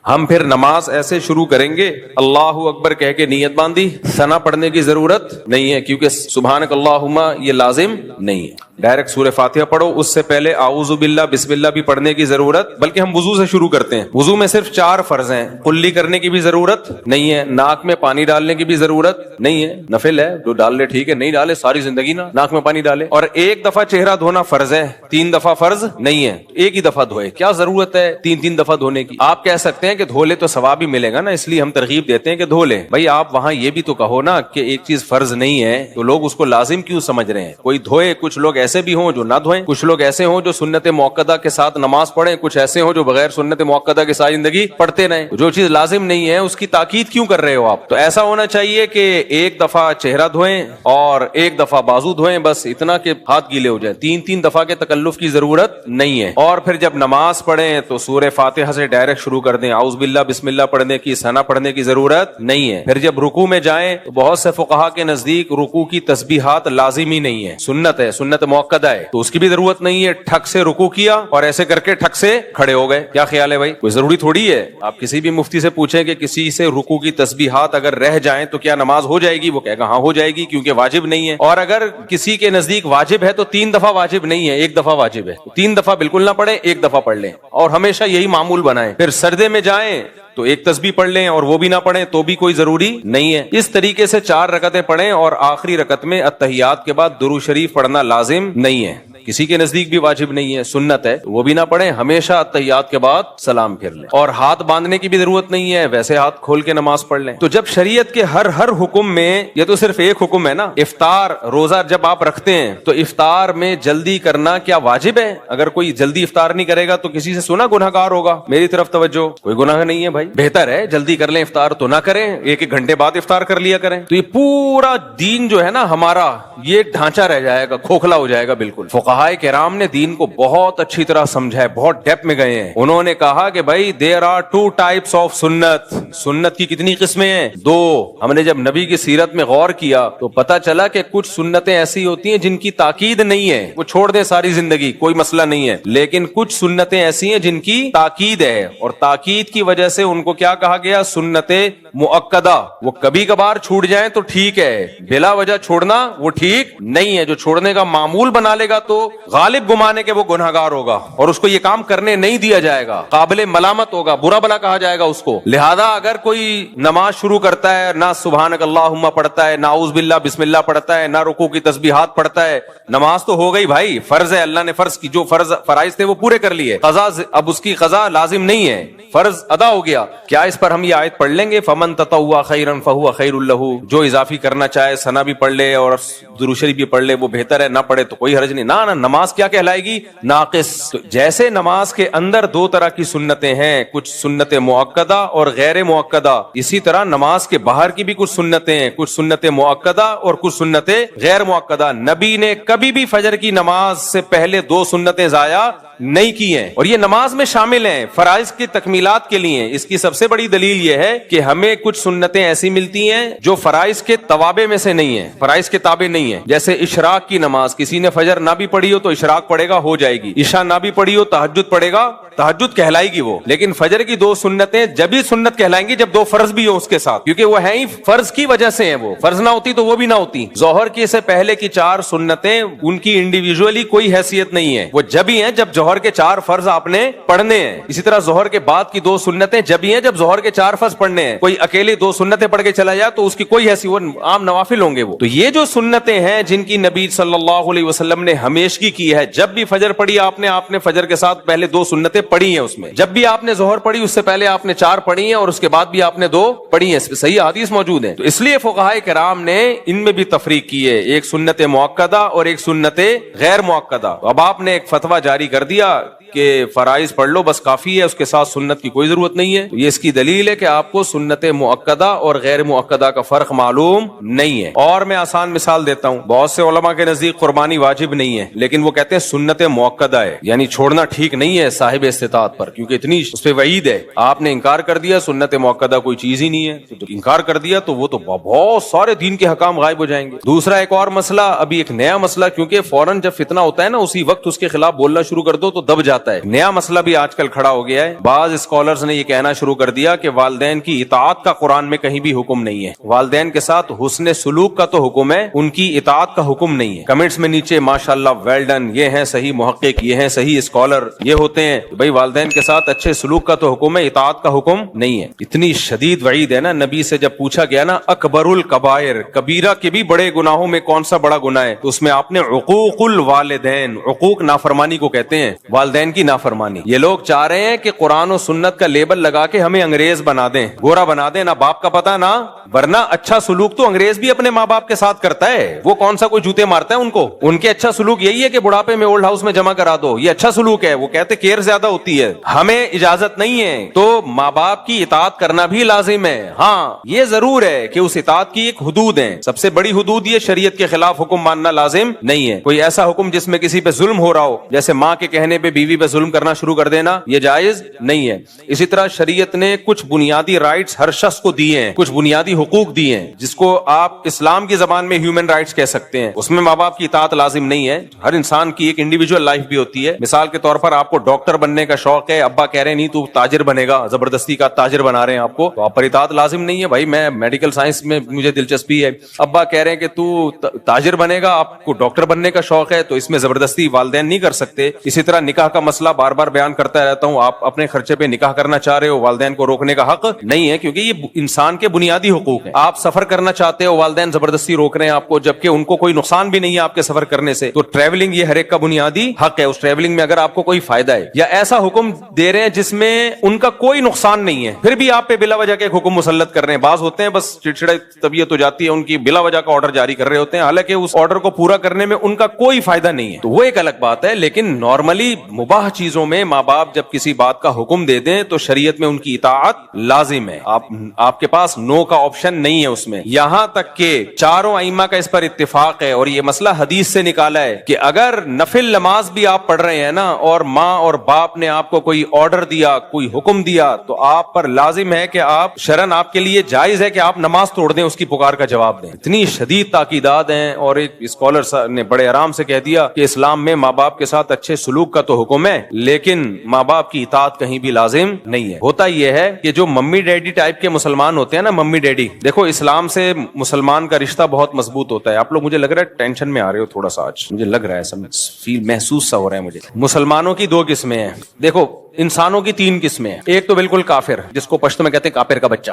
S2: ہم پھر نماز ایسے شروع کریں گے, اللہ اکبر کہہ کے نیت باندھی, ثنا پڑھنے کی ضرورت نہیں ہے کیونکہ سبحانک اللہم یہ لازم نہیں ہے. ڈائریکٹ سورہ فاتحہ پڑھو, اس سے پہلے اعوذ باللہ بسم اللہ بھی پڑھنے کی ضرورت, بلکہ ہم وضو سے شروع کرتے ہیں. وضو میں صرف 4 فرض ہیں, کلی کرنے کی بھی ضرورت نہیں ہے, ناک میں پانی ڈالنے کی بھی ضرورت نہیں ہے, نفل ہے جو ڈال لے ٹھیک ہے, نہیں ڈالے ساری زندگی نا ناک میں پانی ڈالے. اور 1 دفعہ چہرہ دھونا فرض ہے, 3 دفعہ فرض نہیں ہے. ایک ہی دفعہ دھوئے, کیا ضرورت ہے 3 دفعہ دھونے کی؟ آپ کہہ سکتے ہیں کہ دھو لے تو ثواب ہی ملے گا نا, اس لیے ہم ترغیب دیتے ہیں کہ دھو لے. بھائی آپ وہاں یہ بھی تو کہو نا کہ ایک چیز فرض نہیں ہے تو لوگ اس کو لازم کیوں سمجھ رہے ہیں؟ کوئی دھوئے, کچھ لوگ ایسے بھی ہوں جو نہ دھوئیں, کچھ لوگ ایسے ہوں جو سنت موقدہ کے ساتھ نماز پڑھیں, کچھ ایسے ہوں جو بغیر سنت موقدہ کے ساری زندگی پڑھتے رہیں. جو چیز لازم نہیں ہے اس کی تاکید کیوں کر رہے ہو آپ؟ تو ایسا ہونا چاہیے کہ 1 دفعہ چہرہ دھوئیں اور 1 دفعہ بازو دھوئیں, بس اتنا کہ ہاتھ گیلے ہو جائیں. 3 دفعہ کے تکلف کی ضرورت نہیں ہے. اور پھر جب نماز پڑھیں تو سورہ فاتحہ سے ڈائریکٹ شروع کر دیں, اعوذ باللہ بسم اللہ پڑھنے کی, ثنا پڑھنے کی ضرورت نہیں ہے. پھر جب رکوع میں جائیں تو بہت سے فقہا کے نزدیک رکوع کی تسبیحات لازمی نہیں ہے, سنت ہے, سنت موقدہ ہے, تو اس کی بھی ضرورت نہیں ہے. ٹھک سے رکوع کیا اور ایسے کر کے ٹھک سے کھڑے ہو گئے. کیا خیال ہے بھائی؟ کوئی ضروری تھوڑی ہے. آپ کسی بھی مفتی سے پوچھیں کہ کسی سے رکوع کی تسبیحات اگر رہ جائیں تو کیا نماز ہو جائے گی؟ وہ کہے گا ہاں ہو جائے گی, کیونکہ واجب نہیں ہے. اور اگر کسی کے نزدیک واجب ہے تو 3 دفعہ واجب نہیں ہے, 1 دفعہ واجب ہے. 3 دفعہ بالکل نہ پڑھیں, 1 دفعہ پڑھ لیں, اور ہمیشہ یہی معمول بنائیں. پھر سجدے میں جائیں تو 1 تسبیح پڑھ لیں اور وہ بھی نہ پڑھیں تو بھی کوئی ضروری نہیں ہے. اس طریقے سے 4 رکعتیں پڑھیں اور آخری رکعت میں اتحیات کے بعد درود شریف پڑھنا لازم نہیں ہے. کسی کے نزدیک بھی واجب نہیں ہے، سنت ہے، وہ بھی نہ پڑھیں، ہمیشہ التحیات کے بعد سلام پھر لیں، اور ہاتھ باندھنے کی بھی ضرورت نہیں ہے، ویسے ہاتھ کھول کے نماز پڑھ لیں۔ تو جب شریعت کے ہر حکم میں، یہ تو صرف ایک حکم ہے نا، افطار روزہ جب آپ رکھتے ہیں تو افطار میں جلدی کرنا کیا واجب ہے؟ اگر کوئی جلدی افطار نہیں کرے گا تو کسی سے سنا گناہگار ہوگا، میری طرف توجہ، کوئی گناہ نہیں ہے بھائی، بہتر ہے جلدی کر لیں افطار، تو نہ کریں، ایک گھنٹے بعد افطار کر لیا کریں۔ تو یہ پورا دین جو ہے نا ہمارا، یہ ڈھانچہ رہ جائے گا، کھوکھلا ہو جائے گا بالکل۔ فقہائے کرام نے دین کو بہت اچھی طرح سمجھا ہے، بہت ڈیپ میں گئے ہیں۔ انہوں نے کہا کہ بھائی دیر آر 2 types of سنت، سنت کی کتنی قسمیں ہیں؟ 2۔ ہم نے جب نبی کی سیرت میں غور کیا تو پتا چلا کہ کچھ سنتیں ایسی ہوتی ہیں جن کی تاکید نہیں ہے، وہ چھوڑ دیں ساری زندگی، کوئی مسئلہ نہیں ہے، لیکن کچھ سنتیں ایسی ہیں جن کی تاکید ہے، اور تاکید کی وجہ سے ان کو کیا کہا گیا؟ سنت مؤکدہ۔ وہ کبھی کبھار چھوٹ جائیں تو ٹھیک ہے، بلا وجہ چھوڑنا وہ ٹھیک نہیں ہے۔ جو چھوڑنے کا معمول بنا لے گا تو غالب گمانے کے وہ گنہگار ہوگا، اور اس کو یہ کام کرنے نہیں دیا جائے گا، قابل ملامت ہوگا، برا بلا کہا جائے گا اس کو۔ لہذا اگر کوئی نماز شروع کرتا ہے، نہ سبحانک اللہم پڑھتا ہے، نہ اعوذ باللہ بسم اللہ پڑھتا ہے، نہ رکوع کی تسبیحات پڑھتا ہے، نماز تو ہو گئی بھائی، فرض ہے، اللہ نے فرض کی، جو فرائض تھے وہ پورے کر لیے، قضا اب اس کی قضا لازم نہیں ہے، فرض ادا ہو گیا۔ کیا اس پر ہم یہ آیت پڑھ لیں گے فمن تطوع خیرا فہو خیر لہ، جو اضافی کرنا چاہے ثنا بھی پڑھ لے اور درود شریف بھی پڑھ لے وہ بہتر ہے، نہ پڑھے تو کوئی حرج نہیں۔ نہ نماز کیا کہلائے گی؟ ناقص۔ تو جیسے نماز کے اندر 2 طرح کی سنتیں ہیں، کچھ سنت مؤکدہ اور غیر مؤکدہ، اسی طرح نماز کے باہر کی بھی کچھ سنتیں ہیں، کچھ سنت مؤکدہ اور کچھ سنتیں غیر مؤکدہ۔ نبی نے کبھی بھی فجر کی نماز سے پہلے 2 سنتیں ضائع نہیں کی ہیں، اور یہ نماز میں شامل ہیں، فرائض کی تکمیلات کے لیے۔ اس کی سب سے بڑی دلیل یہ ہے کہ ہمیں کچھ سنتیں ایسی ملتی ہیں جو فرائض کے توابع میں سے نہیں ہیں، فرائض کے تابع نہیں ہیں۔ جیسے اشراق کی نماز، کسی نے فجر نہ بھی پڑھی ہو تو اشراق پڑھے گا، ہو جائے گی، عشاء نہ بھی پڑھی ہو تہجد پڑھے گا، تہجد کہلائے گی وہ۔ لیکن فجر کی 2 سنتیں جب ہی سنت کہلائیں گی جب 2 فرض بھی ہو اس کے ساتھ، کیونکہ وہ ہیں ہی فرض کی وجہ سے ہیں، وہ فرض نہ ہوتی تو وہ بھی نہ ہوتی۔ ظہر کی سے پہلے کی 4 سنتیں، ان کی انڈیویجولی کوئی حیثیت نہیں ہے، وہ جب ہی ہیں جب ظہر کے 4 فرض آپ نے پڑھنے ہیں۔ اسی طرح ظہر کے بعد کی 2 سنتیں جب ہی ہیں جب ظہر کے 4 فرض پڑھنے ہیں۔ کوئی اکیلے 2 سنتیں پڑھ کے چلا جائے تو اس کی کوئی حیثیت، وہ عام نوافل ہوں گے وہ۔ تو یہ جو سنتیں ہیں جن کی نبی صلی اللہ علیہ وسلم نے ہمیشگی کی ہے، جب بھی فجر پڑھی آپ نے فجر کے ساتھ پہلے 2 سنتیں پڑھی ہیں، اس میں جب بھی آپ نے ظہر پڑھی اس سے پہلے آپ نے 4 پڑھی ہیں، اور اس کے بعد بھی آپ نے 2 پڑھی ہیں، اس پہ صحیح حدیث موجود ہیں۔ تو اس لیے فقہائے کرام نے ان میں بھی تفریق کی ہے، ایک سنت مؤکدہ اور ایک سنت غیر مؤکدہ۔ اب آپ نے ایک فتویٰ جاری کر دیا کہ فرائض پڑھ لو بس کافی ہے، اس کے ساتھ سنت کی کوئی ضرورت نہیں ہے۔ یہ اس کی دلیل ہے کہ آپ کو سنت مؤکدہ اور غیر مؤکدہ کا فرق معلوم نہیں ہے۔ اور میں آسان مثال دیتا ہوں، بہت سے علماء کے نزدیک قربانی واجب نہیں ہے، لیکن وہ کہتے ہیں سنت مؤکدہ ہے، یعنی چھوڑنا ٹھیک نہیں ہے صاحب استطاعت پر، کیونکہ اتنی اس پہ وعید ہے۔ آپ نے انکار کر دیا، سنت مؤکدہ کوئی چیز ہی نہیں ہے، تو انکار کر دیا تو وہ تو بہت سارے دین کے حکام غائب ہو جائیں گے۔ دوسرا ایک اور مسئلہ، ابھی ایک نیا مسئلہ، کیونکہ فوراً جب فتنہ ہوتا ہے نا اسی وقت اس کے خلاف بولنا شروع کر دو تو دب جاتا ہے۔ نیا مسئلہ بھی آج کل کھڑا ہو گیا ہے، بعض اسکالرز نے یہ کہنا شروع کر دیا کہ والدین کی اطاعت کا قرآن میں کہیں بھی حکم نہیں ہے، والدین کے ساتھ حسن سلوک کا تو حکم ہے، ان کی اطاعت کا حکم نہیں ہے۔ کمنٹس میں نیچے ماشاءاللہ ویل ڈن، یہ ہیں صحیح محقق، یہ ہیں صحیح اسکالر، یہ ہوتے ہیں بھائی والدین کے ساتھ اچھے سلوک کا تو حکم ہے، اطاعت کا حکم نہیں ہے۔ اتنی شدید وعید ہے نا، نبی سے جب پوچھا گیا نا اکبر الکبائر، کبیرہ کے بھی بڑے گناہوں میں کون سا بڑا گناہ ہے، تو اس میں آپ نے عقوق الوالدین، عقوق نافرمانی کو کہتے ہیں، والدین کی نافرمانی۔ یہ لوگ چاہ رہے ہیں کہ قرآن و سنت کا لیبل لگا کے ہمیں انگریز بنا دیں، گورا بنا دیں، نہ باپ کا پتہ نہ، ورنہ اچھا سلوک تو انگریز بھی اپنے ماں باپ کے ساتھ کرتا ہے، وہ کون سا کوئی جوتے مارتا ہے ان کو، ان کے اچھا سلوک یہی ہے کہ بڑھاپے میں اولڈ ہاؤس میں جمع کرا دو، یہ اچھا سلوک ہے، وہ کہتے کیئر زیادہ ہوتی ہے، ہمیں اجازت نہیں ہے، تو ماں باپ کی اطاعت کرنا بھی لازم ہے۔ ہاں یہ ضرور ہے کہ اس اطاعت کی ایک حدود ہے، سب سے بڑی حدود یہ شریعت کے خلاف حکم ماننا لازم نہیں ہے۔ کوئی ایسا حکم جس میں کسی پہ ظلم ہو رہا ہو، جیسے ماں کے کہنے پہ بیوی پہ ظلم کرنا شروع کر دینا، یہ جائز نہیں ہے۔ اسی طرح شریعت نے کچھ بنیادی رائٹس ہر شخص کو دیے ہیں، کچھ بنیادی حقوق دیے ہیں، جس کو آپ اسلام کی زبان میں ہیومن رائٹس کہہ سکتے ہیں، اس میں ماں باپ کی اطاعت لازم نہیں ہے۔ ہر انسان کی ایک انڈیویجول لائف بھی ہوتی ہے، مثال کے طور پر آپ کو ڈاکٹر بننے کا شوق ہے، ابا کہہ رہے ہیں نہیں تو تاجر بنے گا، زبردستی کا تاجر بنا رہے ہیں آپ کو، تو آپ پر اطاعت لازم نہیں ہے، بھائی میں میڈیکل سائنس میں مجھے دلچسپی ہے، ابا کہہ رہے ہیں کہ تو تاجر بنے گا، آپ کو ڈاکٹر بننے کا شوق ہے، تو اس میں زبردستی والدین نہیں کر سکتے۔ اسی طرح نکاح کا مسئلہ بار بار بیان کرتا رہتا ہوں. آپ اپنے خرچے پہ نکاح کرنا چاہ رہے ہو, والدین کو روکنے کا حق نہیں ہے, کیونکہ یہ انسان کے بنیادی حقوق ہیں. آپ سفر کرنا چاہتے ہو, والدین زبردستی روک رہے ہیں آپ کو, جبکہ ان کو کوئی نقصان بھی نہیں ہے آپ کے سفر کرنے سے. تو ٹریولنگ یہ ہر ایک کا بنیادی حق ہے. اس ٹریولنگ میں اگر آپ کو کوئی فائدہ ہے, یا ایسا حکم دے رہے ہیں جس میں ان کا کوئی نقصان نہیں ہے, پھر بھی آپ پہ بلا وجہ کے حکم مسلط کر رہے ہیں. بعض ہوتے ہیں بس چڑچڑے طبیعت ہو جاتی ہے ان کی, بلا وجہ کا آرڈر جاری کر رہے ہوتے ہیں, حالانکہ اس آرڈر کو پورا کرنے میں ان کا کوئی فائدہ نہیں ہے, تو وہ ایک الگ بات ہے. لیکن نارملی مباح چیزوں میں ماں باپ جب کسی بات کا حکم دے دیں تو شریعت میں ان کی اطاعت لازم ہے. آپ کے پاس نو کا آپشن نہیں ہے اس میں. یہاں تک کہ چاروں ائمہ کا اس پر اتفاق ہے, اور یہ مسئلہ حدیث سے نکالا ہے, کہ اگر نفل نماز بھی آپ پڑھ رہے ہیں نا, اور ماں اور باپ نے آپ کو کوئی آرڈر دیا, کوئی حکم دیا, تو آپ پر لازم ہے کہ آپ شرعن آپ کے لیے جائز ہے کہ آپ نماز توڑ دیں, اس کی پکار کا جواب دیں. اتنی شدید تاکیدات ہیں. اور ایک اسکالر نے بڑے آرام سے کہہ دیا کہ اسلام میں ماں باپ کے ساتھ اچھے سلوک کا تو حکم ہے, لیکن ماں باپ کی اطاعت کہیں بھی لازم نہیں ہے. ہوتا یہ ہے کہ جو ممی ڈیڈی ٹائپ کے مسلمان ہوتے ہیں نا, ممی ڈیڈی, دیکھو اسلام سے مسلمان کا رشتہ بہت مضبوط ہوتا ہے. آپ لوگ مجھے لگ رہا ہے ٹینشن میں آ رہے ہو تھوڑا سا, آج مجھے لگ رہا ہے ایسا فیل محسوس سا ہو رہا ہے مجھے. مسلمانوں کی دو قسمیں ہیں. دیکھو انسانوں کی تین قسمیں ہیں. ایک تو بالکل کافر, جس کو پشتو میں کہتے ہیں کافر کا بچہ.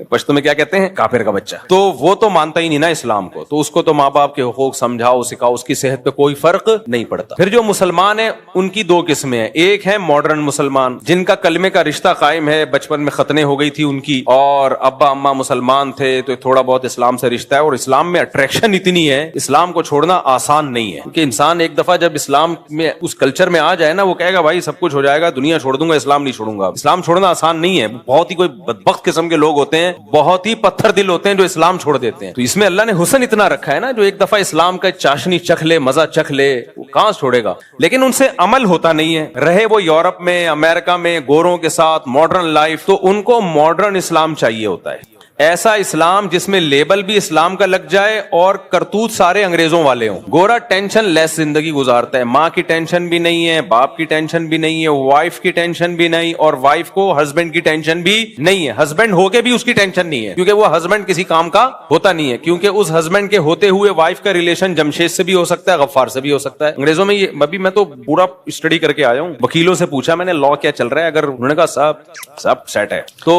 S2: پشتو میں کیا کہتے ہیں؟ کافر کا بچہ. تو وہ تو مانتا ہی نہیں نا اسلام کو, تو اس کو تو ماں باپ کے حقوق سمجھاؤ سکھاؤ, اس کی صحت پہ کوئی فرق نہیں پڑتا. پھر جو مسلمان ہیں ان کی دو قسمیں ہیں. ایک ہے ماڈرن مسلمان, جن کا کلمے کا رشتہ قائم ہے, بچپن میں ختنے ہو گئی تھی ان کی, اور ابا اماں مسلمان تھے, تو تھوڑا بہت اسلام سے رشتہ ہے, اور اسلام میں اٹریکشن اتنی ہے, اسلام کو چھوڑنا آسان نہیں ہے. کیونکہ انسان ایک دفعہ جب اسلام میں اس کلچر میں آ جائے نا, وہ کہے گا بھائی سب کچھ ہو جائے گا, دنیا چھوڑ دوں گا, اسلام نہیں چھوڑوں گا. اسلام چھوڑنا آسان نہیں ہے. بہت ہی کوئی بدبخت قسم کے لوگ ہوتے ہیں, بہت ہی پتھر دل ہوتے ہیں جو اسلام چھوڑ دیتے ہیں. تو اس میں اللہ نے حسن اتنا رکھا ہے نا, جو ایک دفعہ اسلام کا چاشنی چکھ لے, مزہ چکھ لے, وہ کہاں چھوڑے گا. لیکن ان سے عمل ہوتا نہیں ہے. رہے وہ یورپ میں, امریکہ میں, گوروں کے ساتھ ماڈرن لائف, تو ان کو ماڈرن اسلام چاہیے ہوتا ہے. ایسا اسلام جس میں لیبل بھی اسلام کا لگ جائے اور کرتوت سارے انگریزوں والے ہوں. گورا ٹینشن لیس زندگی گزارتا ہے, ماں کی ٹینشن بھی نہیں ہے, باپ کی ٹینشن بھی نہیں ہے, وائف کی ٹینشن بھی نہیں, اور وائف کو ہسبینڈ کی ٹینشن بھی نہیں ہے. ہسبینڈ ہو کے بھی اس کی ٹینشن نہیں ہے, کیونکہ وہ ہسبینڈ کسی کام کا ہوتا نہیں ہے, کیونکہ اس ہسبینڈ کے ہوتے ہوئے وائف کا ریلیشن جمشید سے بھی ہو سکتا ہے, غفار سے بھی ہو سکتا ہے. انگریزوں میں یہ ابھی میں تو پورا اسٹڈی کر کے آیا ہوں, وکیلوں سے پوچھا میں نے لا کیا چل رہا ہے, اگر انہوں نے کہا سب سیٹ ہے. تو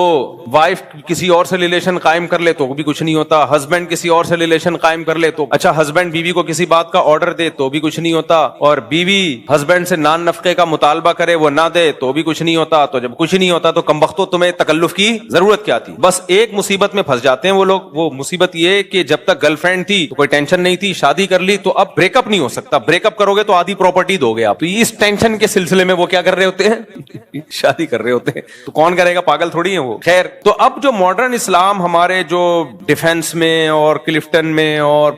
S2: وائف کسی اور سے ریلیشن قائم کر لے تو بھی کچھ نہیں ہوتا, ہسبینڈ کسی اور سے ریلیشن قائم کر لے تو, اچھا ہسبینڈ بیوی کو کسی بات کا آرڈر دے تو بھی کچھ نہیں ہوتا, اور بیوی ہسبینڈ سے نان نفقے کا مطالبہ کرے, وہ نہ دے تو بھی کچھ نہیں ہوتا. تو جب کچھ نہیں ہوتا تو کمبختو تمہیں تکلف کی ضرورت کیا تھی. بس ایک مصیبت میں پھنس جاتے ہیں وہ لوگ. وہ مصیبت یہ کہ جب تک گرل فرینڈ تھی تو کوئی ٹینشن نہیں تھی, شادی کر لی تو اب بریک اپ نہیں ہو سکتا, بریک اپ کرو گے تو آدھی پراپرٹی دو گے آپ. تو اس ٹینشن کے سلسلے میں وہ کیا کر رہے ہوتے ہیں, شادی کر رہے ہوتے ہیں. تو کون کرے گا, پاگل تھوڑی ہیں وہ. خیر, تو اب جو ماڈرن اسلام ہمارے جو ڈیفنس میں اور کلفٹن میں اور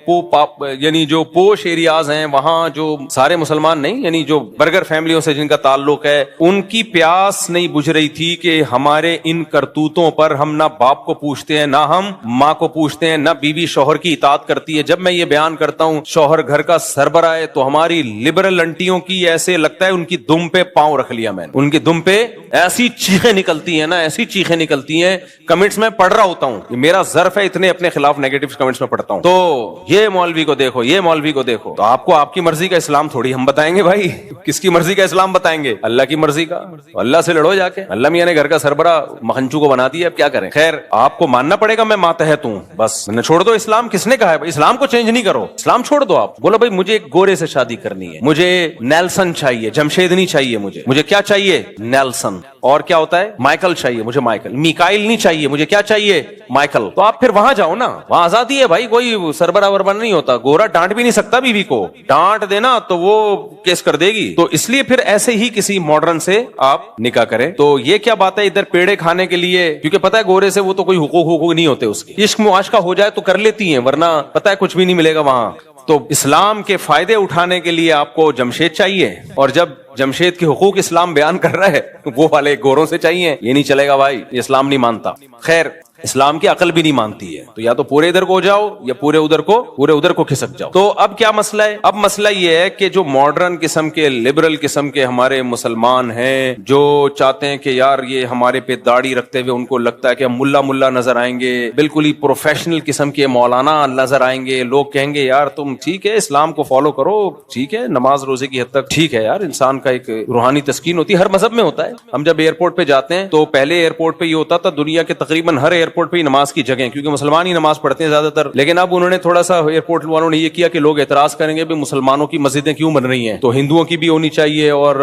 S2: یعنی جو پوش ایریاز ہیں, وہاں جو سارے مسلمان نہیں, یعنی جو برگر فیملیوں سے جن کا تعلق ہے, ان کی پیاس نہیں بجھ رہی تھی کہ ہمارے ان کرتوتوں پر ہم نہ باپ کو پوچھتے ہیں, نہ ہم ماں کو پوچھتے ہیں, نہ بیوی شوہر کی اطاعت کرتی ہے. جب میں یہ بیان کرتا ہوں شوہر گھر کا سربراہ ہے, تو ہماری لبرل انٹیوں کی ایسے لگتا ہے ان کی دم پہ پاؤں رکھ لیا میں نے, ان کی دم پہ ایسی چیخیں نکلتی ہیں نا, ایسی چیخیں نکلتی ہیں. کمنٹس میں پڑھ رہا ہوتا ہوں, میرا ظرف ہے اتنے اپنے خلاف نیگیٹو کمنٹس میں پڑھتا ہوں, تو یہ مولوی کو دیکھو, یہ مولوی کو دیکھو. تو آپ کو آپ کی مرضی کا اسلام تھوڑی ہم بتائیں گے بھائی, کس کی مرضی کا اسلام بتائیں گے, اللہ کی مرضی کا. اللہ سے لڑو جا کے, اللہ میاں نے گھر کا سربراہ مکھنچو کو بنا دیا, اب کیا کریں. خیر, آپ کو ماننا پڑے گا, میں ماتحت ہوں, بس نہ چھوڑ دو اسلام. کس نے کہا ہے اسلام کو چینج نہیں کرو, اسلام چھوڑ دو. آپ بولو بھائی مجھے ایک گورے سے شادی کرنی ہے, مجھے نیلسن چاہیے, جمشید نہیں چاہیے, مجھے کیا چاہیے, نیلسن. اور کیا ہوتا ہے, مائیکل چاہیے, مجھے مائیکل. میکائل نہیں چاہیے, مجھے کیا چاہیے, مائیکل. تو آپ پھر وہاں جاؤ نا, وہاں آزادی ہے بھائی, کوئی سربراہ وربراہ نہیں ہوتا. گورا ڈانٹ بھی نہیں سکتا بیوی کو, ڈانٹ دینا تو وہ کیس کر دے گی. تو اس لیے پھر ایسے ہی کسی ماڈرن سے آپ نکاح کریں. تو یہ کیا بات ہے ادھر پیڑے کھانے کے لیے, کیونکہ پتہ ہے گورے سے وہ تو کوئی حقوق نہیں ہوتے اس کے, عشق معاشقہ ہو جائے تو کر لیتی ہیں, ورنہ پتہ ہے کچھ بھی نہیں ملے گا وہاں. تو اسلام کے فائدے اٹھانے کے لیے آپ کو جمشید چاہیے, اور جب جمشید کے حقوق اسلام بیان کر رہا ہے وہ والے گوروں سے چاہیے. یہ نہیں چلے گا بھائی, یہ اسلام نہیں مانتا. خیر, اسلام کی عقل بھی نہیں مانتی ہے. تو یا تو پورے ادھر کو ہو جاؤ یا پورے ادھر کو کھسک جاؤ. تو اب کیا مسئلہ ہے؟ اب مسئلہ یہ ہے کہ جو ماڈرن قسم کے لبرل قسم کے ہمارے مسلمان ہیں جو چاہتے ہیں کہ یار یہ ہمارے پہ داڑھی رکھتے ہوئے ان کو لگتا ہے کہ ہم ملا نظر آئیں گے, بالکل ہی پروفیشنل قسم کے مولانا نظر آئیں گے, لوگ کہیں گے یار تم ٹھیک ہے اسلام کو فالو کرو, ٹھیک ہے نماز روزے کی حد تک ٹھیک ہے یار, انسان کا ایک روحانی تسکین ہوتی ہے, ہر مذہب میں ہوتا ہے. ہم جب ایئرپورٹ پہ جاتے ہیں تو پہلے ایئرپورٹ پہ یہ ہوتا تھا دنیا کے تقریباً ہر ایئرپورٹ پہ ہی نماز کی جگہ, کیونکہ مسلمان ہی نماز پڑھتے ہیں زیادہ تر. لیکن اب انہوں نے تھوڑا سا ایئرپورٹ والوں نے یہ کیا کہ لوگ اعتراض کریں گے بھی مسلمانوں کی مسجدیں کیوں بن رہی ہیں, تو ہندوؤں کی بھی ہونی چاہیے اور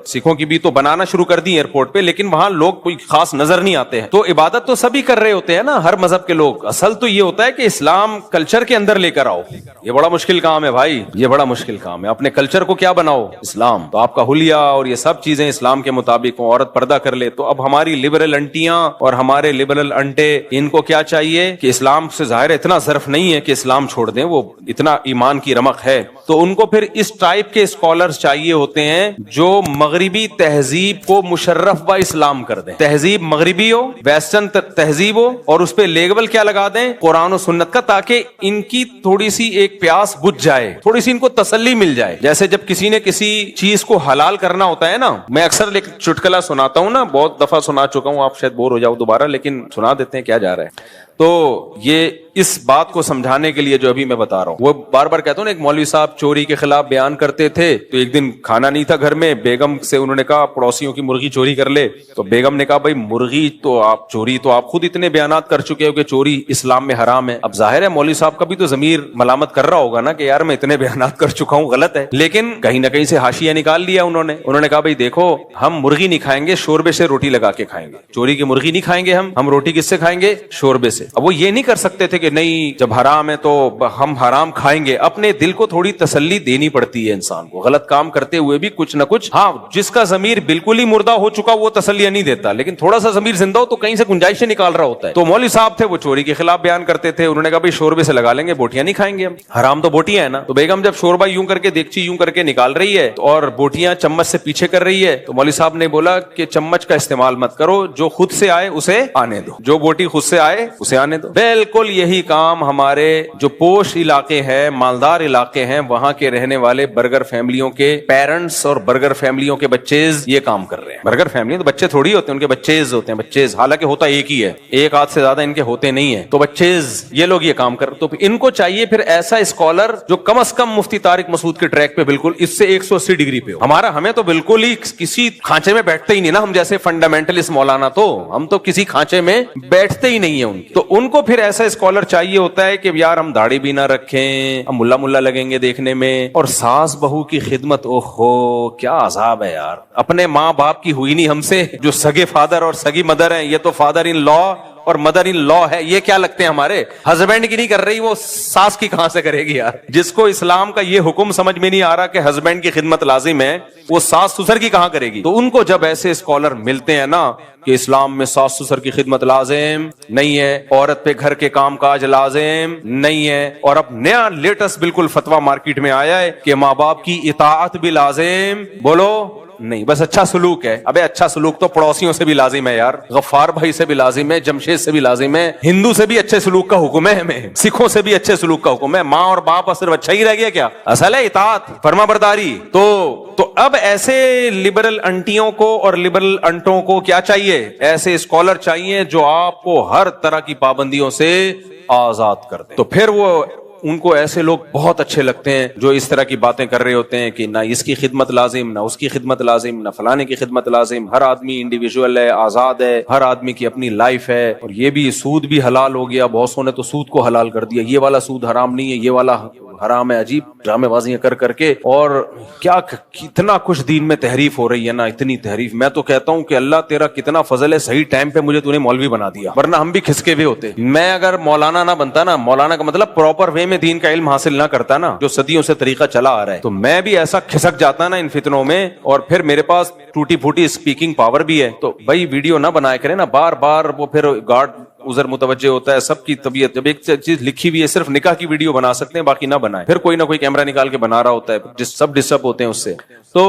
S2: سکھوں کی بھی, تو بنانا شروع کر دی ایئرپورٹ پہ, لیکن وہاں لوگ کوئی خاص نظر نہیں آتے ہیں. تو عبادت تو سبھی کر رہے ہوتے ہیں نا, ہر مذہب کے لوگ. اصل تو یہ ہوتا ہے کہ اسلام کلچر کے اندر لے کر آؤ. یہ بڑا مشکل کام ہے بھائی, یہ بڑا مشکل کام ہے. اپنے کلچر کو کیا بناؤ؟ اسلام. تو آپ کا حلیہ اور یہ سب چیزیں اسلام کے مطابق ہوں, عورت پردہ کر لے. تو اب ہماری لبرل انٹیاں اور ہمارے لبرل انٹے, ان کو کیا چاہیے کہ اسلام سے ظاہر اتنا ظرف نہیں ہے کہ اسلام چھوڑ دیں, وہ اتنا ایمان کی رمق ہے. تو ان کو پھر اس ٹائپ کے اسکالرز چاہیے ہوتے ہیں جو مغربی تہذیب کو مشرف با اسلام کر دیں. تہذیب مغربی ہو, ویسٹرن تہذیب ہو, اور اس پہ لیبل کیا لگا دیں؟ قرآن و سنت کا, تاکہ ان کی تھوڑی سی ایک پیاس بجھ جائے, تھوڑی سی ان کو تسلی مل جائے. جیسے جب کسی نے کسی چیز کو حلال کرنا ہوتا ہے نا, میں اکثر چٹکلا سناتا ہوں نا, بہت دفعہ سنا چکا ہوں, آپ شاید بور ہو جاؤ دوبارہ, لیکن سنا دیتے ہیں کیا جا رہا ہے. تو یہ اس بات کو سمجھانے کے لیے جو ابھی میں بتا رہا ہوں, وہ بار بار کہتا ہوں نا, ایک مولوی صاحب چوری کے خلاف بیان کرتے تھے, تو ایک دن کھانا نہیں تھا گھر میں, بیگم سے انہوں نے کہا پڑوسیوں کی مرغی چوری کر لے. تو بیگم نے کہا بھائی مرغی تو آپ چوری, تو آپ خود اتنے بیانات کر چکے ہو کہ چوری اسلام میں حرام ہے. اب ظاہر ہے مولوی صاحب کا بھی تو ضمیر ملامت کر رہا ہوگا نا کہ یار میں اتنے بیانات کر چکا ہوں, غلط ہے. لیکن کہیں نہ کہیں سے حاشیہ نکال لیا انہوں نے کہا بھائی دیکھو, ہم مرغی نہیں کھائیں گے, شوربے سے روٹی لگا کے کھائیں گے. چوری کی مرغی نہیں کھائیں گے ہم روٹی کس سے کھائیں گے؟ شوربے سے. اب وہ یہ نہیں کر سکتے تھے کہ نہیں جب حرام ہے تو ہم حرام کھائیں گے. اپنے دل کو تھوڑی تسلی دینی پڑتی ہے انسان کو, غلط کام کرتے ہوئے بھی کچھ نہ کچھ. ہاں جس کا ضمیر بالکل ہی مردہ ہو چکا وہ تسلیاں نہیں دیتا, لیکن تھوڑا سا ضمیر زندہ ہو تو کہیں سے گنجائشیں نکال رہا ہوتا ہے. تو مولوی صاحب تھے وہ چوری کے خلاف بیان کرتے تھے, انہوں نے کہا بھائی شوربے سے لگا لیں گے, بوٹیاں نہیں کھائیں گے ہم, حرام تو بوٹیاں ہیں نا. تو بیگم جب شوربہ یوں کر کے دیگچی یوں کر کے نکال رہی ہے اور بوٹیاں چمچ سے پیچھے کر رہی ہے, تو مولوی صاحب نے بولا کہ چمچ کا استعمال مت کرو, جو خود سے آئے اسے آنے دو, جو بوٹی خود سے آئے اسے آنے دو. بالکل یہی کام ہمارے جو پوش علاقے ہیں, مالدار علاقے ہیں, وہاں کے رہنے والے برگر فیملیوں کے پیرنٹس اور برگر فیملیوں کے بچیز یہ کام کر رہے ہیں. برگر فیملی تو بچے تھوڑی ہوتے ہیں, ان کے بچیز ہوتے ہیں, بچیز, حالانکہ ہوتا ایک ہی ہے, ایک ہاتھ سے زیادہ ان کے ہوتے نہیں ہیں. تو بچیز یہ لوگ یہ کام کر, تو ان کو چاہیے پھر ایسا اسکالر جو کم از کم مفتی طارق مسعود کے ٹریک پہ بالکل اس سے 180 ڈگری پہ ہو. ہمیں تو بالکل ہی کسی کھانچے میں بیٹھتے ہی نہیں نا, ہم جیسے فنڈامنٹلسٹ مولانا, تو ہم تو کسی کھانچے میں بیٹھتے ہی نہیں ہیں. تو ان کو پھر ایسا اسکالر چاہیے ہوتا ہے کہ یار ہم داڑھی بھی نہ رکھیں, ہم ملا لگیں گے دیکھنے میں, اور ساس بہو کی خدمت, اوہو کیا عذاب ہے یار. اپنے ماں باپ کی ہوئی نہیں ہم سے, جو سگے فادر اور سگی مدر ہیں, یہ تو فادر ان لا اور مدر ان لا ہے, یہ کیا لگتے ہیں ہمارے, ہسبینڈ کی نہیں کر رہی, وہ ساس کی کہاں سے کرے گی یار. جس کو اسلام کا یہ حکم سمجھ میں نہیں آ رہا کہ ہسبینڈ کی خدمت لازم ہے, وہ ساس سسر کی کہاں کرے گی. تو ان کو جب ایسے اسکالر ملتے ہیں نا کہ اسلام میں ساس سسر کی خدمت لازم نہیں ہے, عورت پہ گھر کے کام کاج لازم نہیں ہے, اور اب نیا لیٹسٹ بالکل فتویٰ مارکیٹ میں آیا ہے کہ ماں باپ کی اطاعت بھی لازم, بولو نہیں, بس اچھا سلوک ہے. ابے اچھا سلوک تو پڑوسیوں سے بھی لازم ہے یار, غفار بھائی سے بھی لازم ہے, جمشید سے بھی لازم ہے, ہندو سے بھی اچھے سلوک کا حکم ہے ہمیں, سکھوں سے بھی اچھے سلوک کا حکم ہے. ماں اور باپ صرف اچھا ہی رہ گیا کیا؟ اصل ہے اطاعت, فرما برداری. تو اب ایسے لبرل انٹیوں کو اور لبرل انٹوں کو کیا چاہیے؟ ایسے اسکالر چاہیے جو آپ کو ہر طرح کی پابندیوں سے آزاد کر دیں. تو پھر وہ ان کو ایسے لوگ بہت اچھے لگتے ہیں جو اس طرح کی باتیں کر رہے ہوتے ہیں کہ نہ اس کی خدمت لازم, نہ اس کی خدمت لازم, نہ فلانے کی خدمت لازم. ہر آدمی انڈیویجول ہے, آزاد ہے, ہر آدمی کی اپنی لائف ہے. اور یہ بھی سود بھی حلال ہو گیا, بہت سو نے تو سود کو حلال کر دیا, یہ والا سود حرام نہیں ہے, یہ والا حرام ہے. عجیب ڈرامے بازیاں کر کے, اور کیا کتنا کچھ دین میں تحریف ہو رہی ہے نا, اتنی تحریف. میں تو کہتا ہوں کہ اللہ تیرا کتنا فضل ہے, صحیح ٹائم پہ مجھے تو نے مولوی بنا دیا, ورنہ ہم بھی کھسکے ہوئے ہوتے. میں اگر مولانا نہ بنتا نا, مولانا کا مطلب پراپر وے میں دین کا علم حاصل نہ کرتا نا, جو صدیوں سے طریقہ چلا آ رہا ہے, تو میں بھی ایسا کھسک جاتا نا ان فتنوں میں. اور پھر میرے پاس ٹوٹی پھوٹی اسپیکنگ پاور بھی ہے, تو بھائی ویڈیو نہ بنایا کریں نا بار بار, وہ پھر گارڈ ادھر متوجہ ہوتا ہے. سب کی طبیعت, جب ایک چیز لکھی ہوئی ہے صرف نکاح کی ویڈیو بنا سکتے ہیں, باقی نہ بنائیں. پھر کوئی نہ کوئی کیمرہ نکال کے بنا رہا ہوتا ہے, سب ڈسٹرب ہوتے ہیں اس سے. تو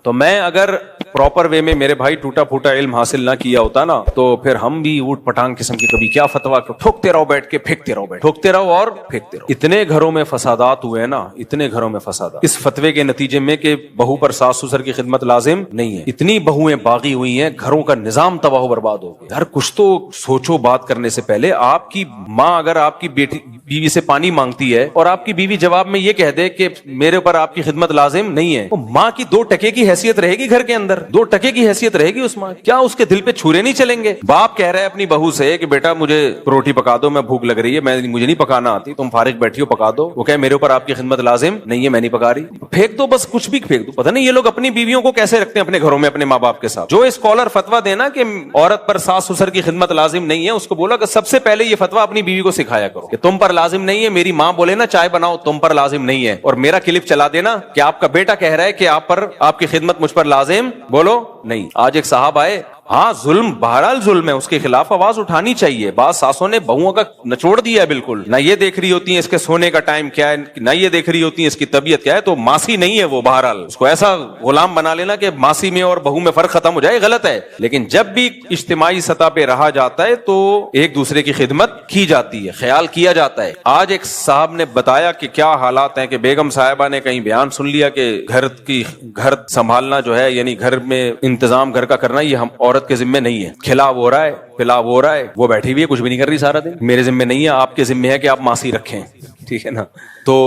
S2: تو میں اگر پراپر وے میں میرے بھائی ٹوٹا پھوٹا علم حاصل نہ کیا ہوتا نا تو پھر ہم بھی اوٹ پٹانگ قسم کی کبھی کیا فتوا ٹھوکتے رہو بیٹھ کے پھینکتے رہو ٹھوکتے رہو اور پھینکتے رہو. اتنے گھروں میں فسادات ہوئے ہیں نا, اتنے گھروں میں فسادات اس فتوے کے نتیجے میں کہ بہو پر ساس سسر کی خدمت لازم نہیں ہے. اتنی بہویں باغی ہوئی ہیں, گھروں کا نظام تباہ و برباد ہو گیا. یار کچھ تو سوچو بات کرنے سے پہلے. آپ کی ماں اگر آپ کی بیوی سے پانی مانگتی ہے اور آپ کی بیوی جواب میں یہ کہہ دے کہ میرے اوپر آپ کی خدمت لازم نہیں ہے, تو ماں کی 2 ٹکے کی حیثیت رہے گی گھر کے اندر, 2 ٹکے کی حیثیت رہے گی اس ماں. کیا اس کے دل پہ چھرے نہیں چلیں گے؟ باپ کہہ رہا ہے اپنی بہو سے کہ بیٹا مجھے روٹی پکا دو, میں بھوک لگ رہی ہے, مجھے نہیں پکانا آتی, تم فارغ بیٹھی ہو پکا دو. وہ کہ میرے اوپر آپ کی خدمت لازم نہیں ہے, میں نہیں پکا رہی, پھینک دو بس, کچھ بھی پھینک دو. پتہ نہیں یہ لوگ اپنی بیویوں کو کیسے رکھتے ہیں اپنے گھروں میں اپنے ماں باپ کے ساتھ. جو اسکالر فتوا دینا کہ عورت پر ساس سسر کی خدمت لازم نہیں ہے, اس کو بولا کہ سب سے پہلے یہ فتوا اپنی بیوی کو سکھایا کرو کہ تم پر لازم نہیں ہے. میری ماں بولے نا چائے بناؤ, تم پر لازم نہیں ہے, اور میرا کلپ چلا دینا کہ آپ کا بیٹا کہہ رہا ہے کہ آپ کی خدمت مجھ پر لازم, بولو نہیں. آج ایک صاحب آئے, ہاں ظلم بہرحال ظلم ہے, اس کے خلاف آواز اٹھانی چاہیے. بعض ساسوں نے بہوؤں کا نچوڑ دیا ہے بالکل, نہ یہ دیکھ رہی ہوتی ہیں اس کے سونے کا ٹائم کیا ہے, نہ یہ دیکھ رہی ہوتی ہیں اس کی طبیعت کیا ہے. تو ماسی نہیں ہے وہ, بہرحال اس کو ایسا غلام بنا لینا کہ ماسی میں اور بہو میں فرق ختم ہو جائے, غلط ہے. لیکن جب بھی اجتماعی سطح پہ رہا جاتا ہے تو ایک دوسرے کی خدمت کی جاتی ہے, خیال کیا جاتا ہے. آج ایک صاحب نے بتایا کہ کیا حالات ہیں کہ بیگم صاحبہ نے کہیں بیان سن لیا کہ گھر سنبھالنا جو ہے, یعنی گھر میں انتظام گھر کا کرنا, یہ ہم عورت کے ذمہ نہیں ہے. کھلا ہو رہا ہے, پلا ہو رہا ہے, وہ بیٹھی ہوئی ہے کچھ بھی نہیں کر رہی سارا دن, میرے ذمہ نہیں ہے, آپ کے ذمہ ہے کہ آپ ماسی رکھیں, ٹھیک ہے نا. تو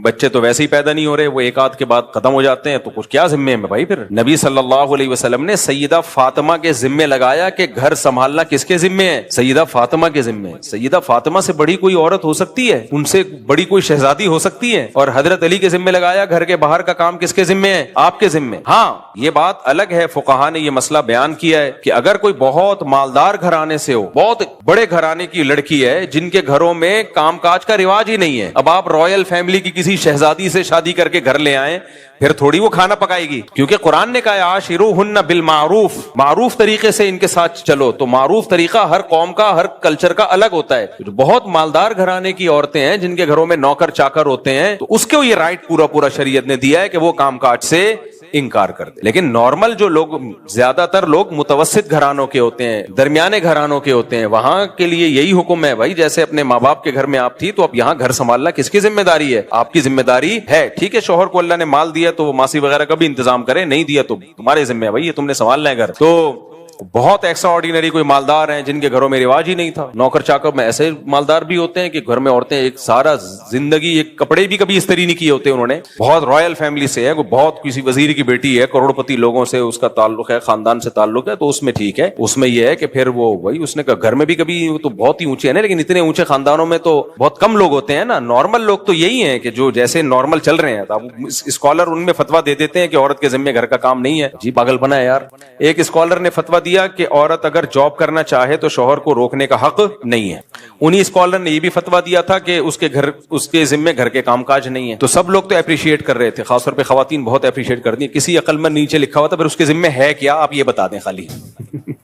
S2: بچے تو ویسے ہی پیدا نہیں ہو رہے, وہ ایک آدھ کے بعد ختم ہو جاتے ہیں, تو کچھ کیا ذمے میں بھائی. پھر نبی صلی اللہ علیہ وسلم نے سیدہ فاطمہ کے ذمے لگایا کہ گھر سنبھالنا کس کے ذمے ہے؟ سیدہ فاطمہ کے ذمے. سیدہ فاطمہ سے بڑی کوئی عورت ہو سکتی ہے؟ ان سے بڑی کوئی شہزادی ہو سکتی ہے؟ اور حضرت علی کے ذمے لگایا گھر کے باہر کا کام کس کے ذمے ہے؟ آپ کے ذمے. ہاں یہ بات الگ ہے, فقہا نے یہ مسئلہ بیان کیا ہے کہ اگر کوئی بہت مالدار گھرانے سے ہو, بہت بڑے گھرانے کی لڑکی ہے جن کے گھروں میں کام کاج کا رواج ہی نہیں ہے, اب آپ رائل فیملی کی کسی شہزادی سے شادی کر کے گھر لے آئیں, پھر تھوڑی وہ کھانا پکائے گی, کیونکہ قرآن نے کہا عاشروہن بالمعروف, معروف طریقے سے ان کے ساتھ چلو. تو معروف طریقہ ہر قوم کا, ہر کلچر کا الگ ہوتا ہے. جو بہت مالدار گھرانے کی عورتیں ہیں جن کے گھروں میں نوکر چاکر ہوتے ہیں, تو اس کو یہ رائٹ پورا شریعت نے دیا ہے کہ وہ کام کاج سے انکار کر دے. لیکن نارمل جو لوگ, زیادہ تر لوگ متوسط گھرانوں کے ہوتے ہیں, درمیانے گھرانوں کے ہوتے ہیں, وہاں کے لیے یہی حکم ہے بھائی, جیسے اپنے ماں باپ کے گھر میں آپ تھی تو اب یہاں گھر سنبھالنا کس کی ذمہ داری ہے؟ آپ کی ذمہ داری ہے. ٹھیک ہے, شوہر کو اللہ نے مال دیا تو وہ ماسی وغیرہ کا بھی انتظام کرے, نہیں دیا تو تمہارے ذمہ ہے بھائی, یہ تم نے سنبھالنا ہے گھر. تو بہت ایکسٹرا آرڈینری کوئی مالدار ہیں جن کے گھروں میں رواج ہی نہیں تھا, نوکر چاکر میں ایسے مالدار بھی ہوتے ہیں کہ گھر میں عورتیں ایک سارا زندگی ایک کپڑے بھی کبھی استری نہیں کیے ہوتے انہوں نے, بہت رائل فیملی سے ہے, بہت کسی وزیر کی بیٹی ہے, کروڑ پتی لوگوں سے اس کا تعلق ہے, خاندان سے تعلق ہے, تو اس میں ٹھیک ہے. اس میں یہ ہے کہ پھر وہ وہی اس نے کہا گھر میں بھی کبھی تو بہت ہی اونچے ہیں نا, لیکن اتنے اونچے خاندانوں میں تو بہت کم لوگ ہوتے ہیں نا. نارمل لوگ تو یہی ہیں کہ جو جیسے نارمل چل رہے ہیں. اب اسکالر ان میں فتوا دے دیتے ہیں کہ عورت کے ذمہ گھر کا کام نہیں ہے. جی پاگل بنا ہے یار. ایک اسکالر نے فتوا دیا کہ عورت اگر جاب کرنا چاہے تو شوہر کو روکنے کا حق نہیں ہے. انہی اسکالر نے یہ بھی فتوا دیا تھا کہ اس کے ذمہ گھر کے کام کاج نہیں ہے. تو سب لوگ تو اپریشیٹ کر رہے تھے, خاص طور پہ خواتین بہت اپریشیٹ کرتی ہیں. کسی عقل مند نیچے لکھا ہوا تھا, پھر اس کے ذمہ ہے کیا آپ یہ بتا دیں, خالی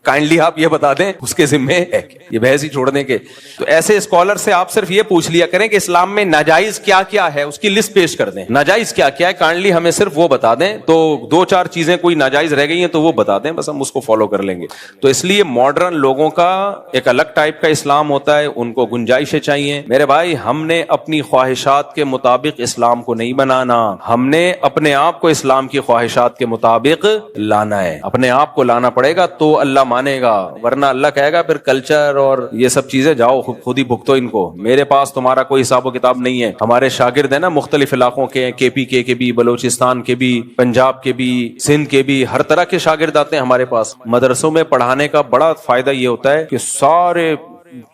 S2: کائنڈلی آپ یہ بتا دیں اس کے ذمہ ہے, یہ بحث ہی چھوڑ دیں. کہ تو ایسے اسکالر سے آپ صرف یہ پوچھ لیا کریں کہ اسلام میں ناجائز کیا کیا ہے, اس کی لسٹ پیش کر دیں, ناجائز کیا کیا ہے, کائنڈلی ہمیں صرف وہ بتا دیں. تو 2-4 چیزیں کوئی ناجائز رہ گئی ہیں تو وہ بتا دیں, بس ہم اس کو فالو کر لیں گے. تو اس لیے ماڈرن لوگوں کا ایک الگ ٹائپ کا اسلام ہوتا ہے, ان کو گنجائشیں چاہیے. میرے بھائی, ہم نے اپنی خواہشات کے مطابق اسلام کو نہیں بنانا, ہم نے اپنے آپ کو اسلام کی خواہشات کے مطابق لانا ہے. اپنے آپ کو لانا پڑے گا تو اللہ مانے گا, ورنہ اللہ کہے گا پھر کلچر اور یہ سب چیزیں جاؤ خود ہی بھگتو ان کو, میرے پاس تمہارا کوئی حساب و کتاب نہیں ہے. ہمارے شاگرد ہیں نا مختلف علاقوں کے, کے پی کے بھی, بلوچستان کے بھی, پنجاب کے بھی, سندھ کے بھی, ہر طرح کے شاگرد آتے ہیں ہمارے پاس. مدرسوں میں پڑھانے کا بڑا فائدہ یہ ہوتا ہے کہ سارے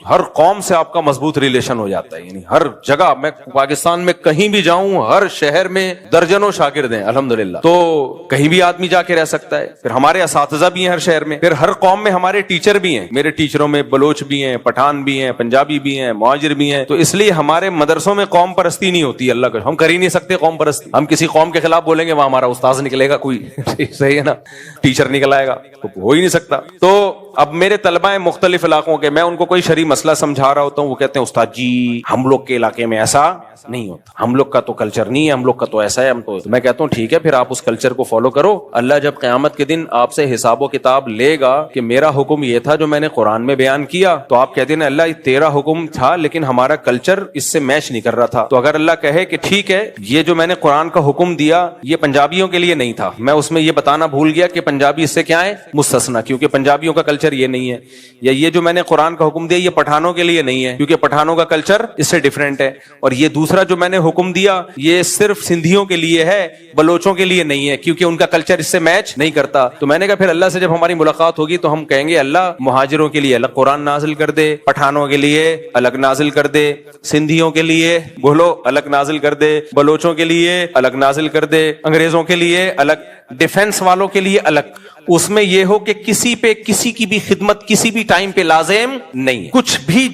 S2: ہر قوم سے آپ کا مضبوط ریلیشن ہو جاتا ہے. یعنی ہر جگہ, میں پاکستان میں کہیں بھی جاؤں, ہر شہر میں درجنوں شاگرد ہیں الحمدللہ, تو کہیں بھی آدمی جا کے رہ سکتا ہے. پھر ہمارے اساتذہ بھی ہیں ہر شہر میں, پھر ہر قوم میں ہمارے ٹیچر بھی ہیں. میرے ٹیچروں میں بلوچ بھی ہیں, پٹھان بھی ہیں, پنجابی بھی ہیں, مہاجر بھی ہیں. تو اس لیے ہمارے مدرسوں میں قوم پرستی نہیں ہوتی. اللہ کا ہم کر ہی نہیں سکتے قوم پرستی. ہم کسی قوم کے خلاف بولیں گے وہاں ہمارا استاذ نکلے گا کوئی, صحیح ہے نا, ٹیچر نکل آئے گا, تو ہو ہی نہیں سکتا. تو اب میرے طلبہ ہیں مختلف علاقوں کے, میں ان کو کوئی شرعی مسئلہ سمجھا رہا ہوتا ہوں, وہ کہتے ہیں استاد جی ہم لوگ کے علاقے میں ایسا نہیں ہوتا, ہم لوگ کا تو کلچر نہیں ہے, ہم لوگ کا تو ایسا ہے, ہم تو میں کہتا ہوں ٹھیک ہے پھر آپ اس کلچر کو فالو کرو. اللہ جب قیامت کے دن آپ سے حساب و کتاب لے گا کہ میرا حکم یہ تھا جو میں نے قرآن میں بیان کیا, تو آپ کہتے ہیں اللہ تیرا حکم تھا لیکن ہمارا کلچر اس سے میچ نہیں کر رہا تھا. تو اگر اللہ کہے کہ ٹھیک ہے یہ جو میں نے قرآن کا حکم دیا یہ پنجابیوں کے لیے نہیں تھا, میں اس میں یہ بتانا بھول گیا کہ پنجابی اس سے کیا ہے مستثنا, کیونکہ پنجابیوں کا کلچر یہ نہیں ہے, یا یہ جو میں نے قرآن کا حکم دیا یہ پٹھانوں کے لیے نہیں ہے کیونکہ پٹھانوں کا کلچر اس سے ڈیفرنٹ ہے, اور یہ دوسرا جو میں نے حکم دیا یہ صرف سندھیوں کے لیے ہے, بلوچوں کے لیے نہیں ہے کیونکہ ان کا کلچر اس سے میچ نہیں کرتا. تو میں نے کہا پھر اللہ سے جب ہماری ملاقات ہوگی تو ہم کہیں گے اللہ مہاجروں کے لیے الگ قرآن نازل کر دے, پٹھانوں کے لیے الگ نازل کر دے, سندھیوں کے لیے بولو الگ نازل کر دے, بلوچوں کے لیے الگ نازل کر دے, انگریزوں کے لیے الگ, ڈیفنس والوں کے لیے الگ. اس میں یہ ہو کہ کسی پہ کسی کی بھی خدمت کسی بھی ٹائم پہ لازم نہیں, کچھ بھی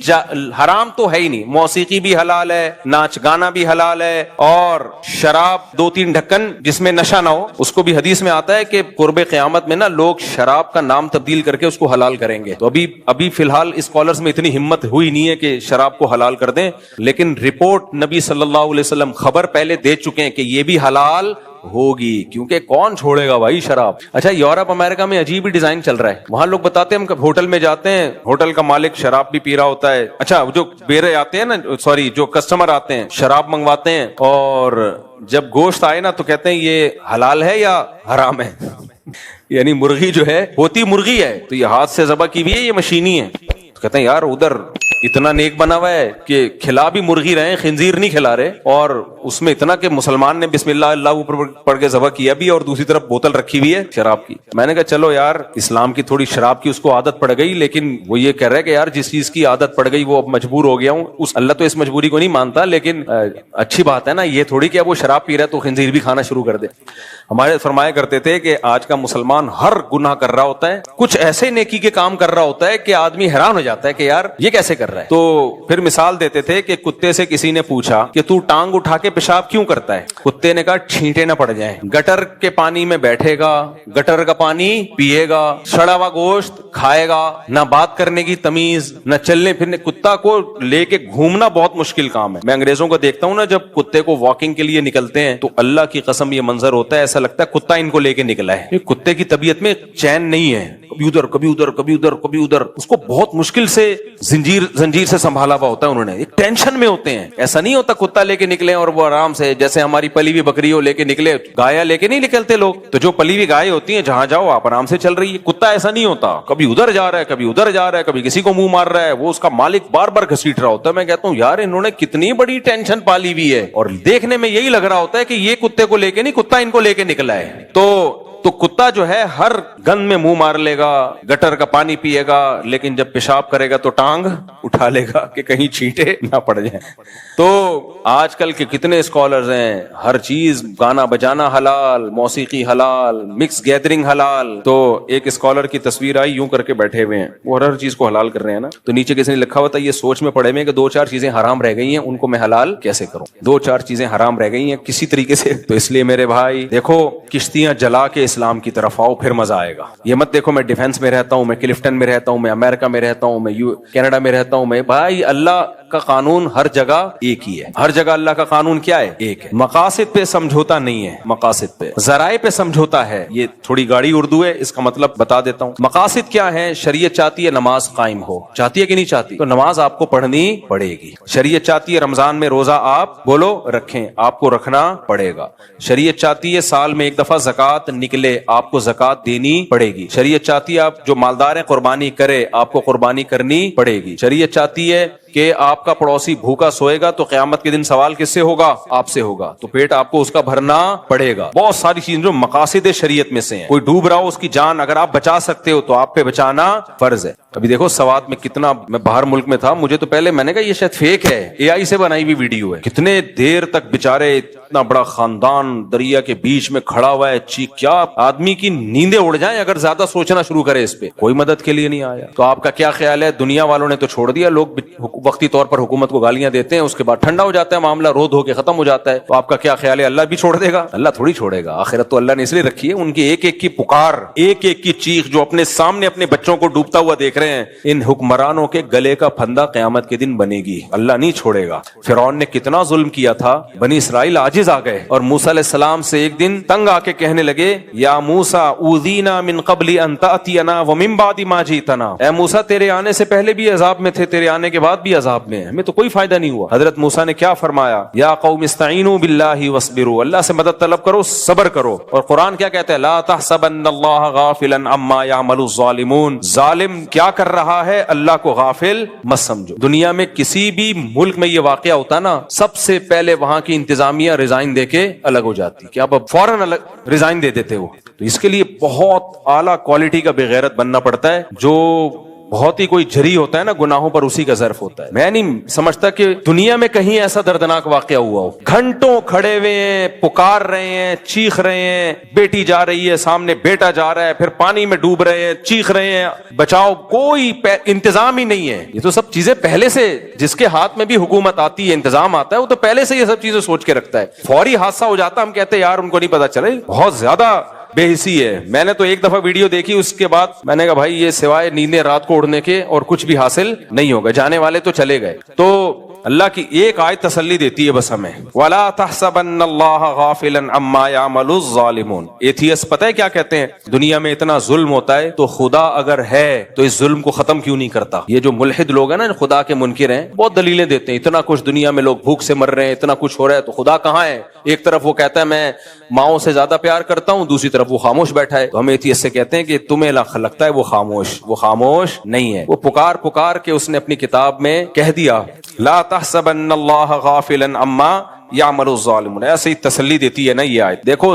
S2: حرام تو ہے ہی نہیں, موسیقی بھی حلال ہے, ناچ گانا بھی حلال ہے, اور شراب 2-3 ڈھکن جس میں نشہ نہ ہو, اس کو بھی حدیث میں آتا ہے کہ قرب قیامت میں نا لوگ شراب کا نام تبدیل کر کے اس کو حلال کریں گے. تو ابھی فی الحال اسکالرز میں اتنی ہمت ہوئی نہیں ہے کہ شراب کو حلال کر دیں, لیکن رپورٹ نبی صلی اللہ علیہ وسلم خبر پہلے دے چکے ہیں کہ یہ بھی حلال ہوگی, کیونکہ کون چھوڑے گا بھائی شراب. اچھا یورپ امریکہ میں عجیب ہی ڈیزائن چل رہا ہے, وہاں لوگ بتاتے ہیں ہم ہوٹل میں جاتے ہیں, ہوٹل کا مالک شراب بھی پی رہا ہوتا ہے, اچھا جو بیرے آتے ہیں نا, سوری جو کسٹمر آتے ہیں شراب منگواتے ہیں, اور جب گوشت آئے نا تو کہتے ہیں یہ حلال ہے یا حرام ہے, یعنی مرغی جو ہے ہوتی مرغی ہے تو یہ ہاتھ سے ذبح کی بھی ہے یہ مشینی ہے, تو کہتے ہیں یار ادھر اتنا نیک بنا ہوا ہے کہ کھلا بھی مرغی رہے, خنزیر نہیں کھلا رہے, اور اس میں اتنا کہ مسلمان نے بسم اللہ اللہ اوپر پڑھ کے ذبح کیا بھی, اور دوسری طرف بوتل رکھی ہوئی ہے شراب کی. میں نے کہا چلو یار اسلام کی تھوڑی شراب کی اس کو عادت پڑ گئی, لیکن وہ یہ کہہ رہا ہے کہ یار جس چیز کی عادت پڑ گئی وہ اب مجبور ہو گیا ہوں. اللہ تو اس مجبوری کو نہیں مانتا, لیکن اچھی بات ہے نا یہ تھوڑی کہ اب وہ شراب پی رہا ہے تو خنزیر بھی کھانا شروع کر دے. ہمارے فرمایا کرتے تھے کہ آج کا مسلمان ہر گناہ کر رہا ہوتا ہے, کچھ ایسے نیکی کے کام کر رہا ہوتا ہے کہ آدمی حیران ہو جاتا ہے کہ یار یہ کیسے کر رہا ہے. تو پھر مثال دیتے تھے کہ کتے سے کسی نے پوچھا کہ تو ٹانگ اٹھا کے پیشاب کیوں کرتا ہے, کتے نے کہا چھینٹے نہ پڑ جائیں. گٹر کے پانی میں بیٹھے گا, گٹر کا پانی پیے گا, سڑا ہوا گوشت کھائے گا, نہ بات کرنے کی تمیز, نہ چلنے پھرنے. کتا کو لے کے گھومنا بہت مشکل کام ہے. میں انگریزوں کو دیکھتا ہوں نا جب کتے کو واکنگ کے لیے نکلتے ہیں تو اللہ کی قسم یہ منظر ہوتا ہے ایسا لگتا ہے کتا ان کو لے کے نکلا ہے. کتے کی طبیعت میں چین نہیں ہے, کبھی ادھر کبھی ادھر کبھی ادھر کبھی ادھر, اس کو بہت مشکل سے زنجیر سے سنبھالا ہوا ہوتا ہے انہوں نے, ایک ٹینشن میں ہوتے ہیں. ایسا نہیں ہوتا کتا لے کے نکلے اور وہ آرام سے جیسے ہماری پلی ہوئی بکری ہو لے کے نکلے, گایا لے کے نہیں نکلتے لوگ, تو جو پلی ہوئی گائے ہوتی ہیں جہاں جاؤ آپ آرام سے چل رہی ہے. کتا ایسا نہیں ہوتا, کبھی ادھر جا رہا ہے کبھی ادھر جا رہا ہے, کبھی کسی کو منہ مار رہا ہے, وہ اس کا مالک بار بار گھسیٹ رہا ہوتا ہے. میں کہتا ہوں یار انہوں نے کتنی بڑی ٹینشن پالی ہوئی ہے, اور دیکھنے میں یہی لگ رہا ہوتا ہے کہ یہ کتے کو لے کے نہیں, کتا ان کو لے کے نکلا ہے. تو کتا جو ہے ہر گند میں منہ مار لے گا, گٹر کا پانی پیے گا, لیکن جب پیشاب کرے گا تو ٹانگ اٹھا لے گا کہ کہیں چھینٹے نہ پڑ جائیں. تو آج کل کے کتنے اسکالرز ہیں, ہر چیز گانا بجانا حلال, موسیقی حلال, مکس گیدرنگ حلال. تو ایک اسکالر کی تصویر آئی یوں کر کے بیٹھے ہوئے ہیں, وہ ہر چیز کو حلال کر رہے ہیں نا, تو نیچے کسی نے لکھا ہوا تھا یہ سوچ میں پڑے ہوئے کہ 2-4 چیزیں حرام رہ گئی ہیں ان کو میں حلال کیسے کروں, 2-4 چیزیں حرام رہ گئی ہیں کسی طریقے سے. تو اس لیے میرے بھائی دیکھو کشتیاں جلا کے اسلام کی طرف آؤ پھر مزہ آئے گا. یہ مت دیکھو میں ڈیفنس میں رہتا ہوں, میں کلفٹن میں رہتا ہوں, میں امریکہ میں رہتا ہوں, میں کینیڈا میں رہتا ہوں. میں بھائی اللہ کا قانون ہر جگہ ایک ہی ہے, ہر جگہ اللہ کا قانون کیا ہے, ایک ہے. مقاصد پہ سمجھوتا نہیں ہے, مقاصد پہ, ذرائع پہ سمجھوتا ہے. یہ تھوڑی گاڑی اردو ہے, اس کا مطلب بتا دیتا ہوں. مقاصد کیا ہے, شریعت چاہتی ہے نماز قائم ہو, چاہتی ہے کہ نہیں چاہتی, تو نماز آپ کو پڑھنی پڑے گی. شریعت چاہتی ہے رمضان میں روزہ آپ بولو رکھیں, آپ کو رکھنا پڑے گا. شریعت چاہتی ہے سال میں ایک دفعہ زکوٰۃ نکلے, آپ کو زکوٰۃ دینی پڑے گی. شریعت چاہتی ہے آپ جو مالدار ہیں قربانی کرے, آپ کو قربانی کرنی پڑے گی. شریعت چاہتی ہے کہ آپ کا پڑوسی بھوکا سوئے گا تو قیامت کے دن سوال کس سے ہوگا, آپ سے ہوگا, تو پیٹ آپ کو اس کا بھرنا پڑے گا. بہت ساری چیزیں جو مقاصد شریعت میں سے ہیں. کوئی ڈوب رہا ہو اس کی جان اگر آپ بچا سکتے ہو تو آپ پہ بچانا فرض ہے. ابھی دیکھو سوات میں کتنا, میں باہر ملک میں تھا, مجھے تو پہلے میں نے کہا یہ شاید فیک ہے, اے آئی سے بنائی ہوئی ویڈیو ہے. کتنے دیر تک بےچارے اتنا بڑا خاندان دریا کے بیچ میں کھڑا ہوا ہے, کیا آدمی کی نیندیں اڑ جائیں اگر زیادہ سوچنا شروع کرے اس پہ. کوئی مدد کے لیے نہیں آیا. تو آپ کا کیا خیال ہے, دنیا والوں نے تو چھوڑ دیا, لوگ وقتی طور پر حکومت کو گالیاں دیتے ہیں, اس کے بعد ٹھنڈا ہو جاتا ہے معاملہ, رو دھو کے ختم ہو جاتا ہے. تو آپ کا کیا خیال ہے اللہ بھی چھوڑ دے گا؟ اللہ تھوڑی چھوڑے گا. آخرت تو اللہ نے اس لیے رکھی ہے, ان کی ایک ایک کی پکار, ایک ایک کی چیخ جو اپنے سامنے اپنے بچوں کو ڈوبتا ہوا دیکھ رہے ہیں, ان حکمرانوں کے گلے کا پھندا قیامت کے دن بنے گی. اللہ نہیں چھوڑے گا. فرعون نے کتنا ظلم کیا تھا, بنی اسرائیل عاجز آ گئے, اور موسیٰ علیہ السلام سے ایک دن تنگ آ کے کہنے لگے, یا موسیٰ اوذینا من قبل ان تأتینا ومن بعد ما جئتنا, اے موسیٰ تیرے آنے سے پہلے بھی عذاب میں تھے, تیرے آنے کے بعد بھی عذاب میں, ہمیں تو کوئی فائدہ نہیں ہوا. حضرت موسیٰ نے کیا فرمایا, یا قوم استعینوا باللہ واصبروا, اللہ سے مدد طلب کرو, صبر کرو. اور قرآن کیا کہتا ہے, لا تحسبن اللہ غافلا عما یعمل الظالمون, ظالم کیا کر رہا ہے اللہ کو غافل مت سمجھو. دنیا میں کسی بھی ملک میں یہ واقعہ ہوتا نا, سب سے پہلے وہاں کی انتظامیہ ریزائن دے کے الگ ہو جاتی, کہ اب فوراً الگ ریزائن دے دیتے وہ. تو اس کے لیے بہت اعلیٰ کوالٹی کا بغیرت بننا پڑتا ہے, جو بہت ہی کوئی جری ہوتا ہے نا گناہوں پر, اسی کا ظرف ہوتا ہے. میں نہیں سمجھتا کہ دنیا میں کہیں ایسا دردناک واقعہ ہوا ہو. گھنٹوں کھڑے ہوئے ہیں, پکار رہے ہیں, چیخ رہے ہیں, بیٹی جا رہی ہے سامنے, بیٹا جا رہا ہے, پھر پانی میں ڈوب رہے ہیں, چیخ رہے ہیں بچاؤ, کوئی انتظام ہی نہیں ہے. یہ تو سب چیزیں پہلے سے, جس کے ہاتھ میں بھی حکومت آتی ہے, انتظام آتا ہے, وہ تو پہلے سے یہ سب چیزیں سوچ کے رکھتا ہے. فوری حادثہ ہو جاتا, ہم کہتے ہیں یار ان کو نہیں پتا چلے, بہت زیادہ بے حسی ہے. میں نے تو ایک دفعہ ویڈیو دیکھی, اس کے بعد میں نے کہا بھائی یہ سوائے نیندیں رات کو اڑنے کے اور کچھ بھی حاصل نہیں ہوگا, جانے والے تو چلے گئے. تو اللہ کی ایک آیت تسلی دیتی ہے بس ہمیں, وَلَا تَحْسَبَنَّ اللَّهَ غَافِلًا عَمَّا يَعْمَلُ الظَّالِمُونَ. ایتھیسٹ پتہ ہے کیا کہتے ہیں, دنیا میں اتنا ظلم ہوتا ہے تو خدا اگر ہے تو اس ظلم کو ختم کیوں نہیں کرتا. یہ جو ملحد لوگ ہیں نا, خدا کے منکر ہیں, بہت دلیلیں دیتے ہیں, اتنا کچھ دنیا میں لوگ بھوک سے مر رہے ہیں, اتنا کچھ ہو رہا ہے, تو خدا کہاں ہے. ایک طرف وہ کہتا ہے میں ماؤں سے زیادہ پیار کرتا ہوں, دوسری طرف وہ خاموش بیٹھا ہے. تو ہم ایتھیسٹ سے کہتے ہیں کہ تمہیں لگتا ہے وہ خاموش نہیں ہے. وہ پکار کے اس نے اپنی کتاب میں کہہ دیا, لا تحسبن اللہ غافلا عما یعمل الظالمون. ایسے ہی تسلی دیتی ہے نا یہ آیت. دیکھو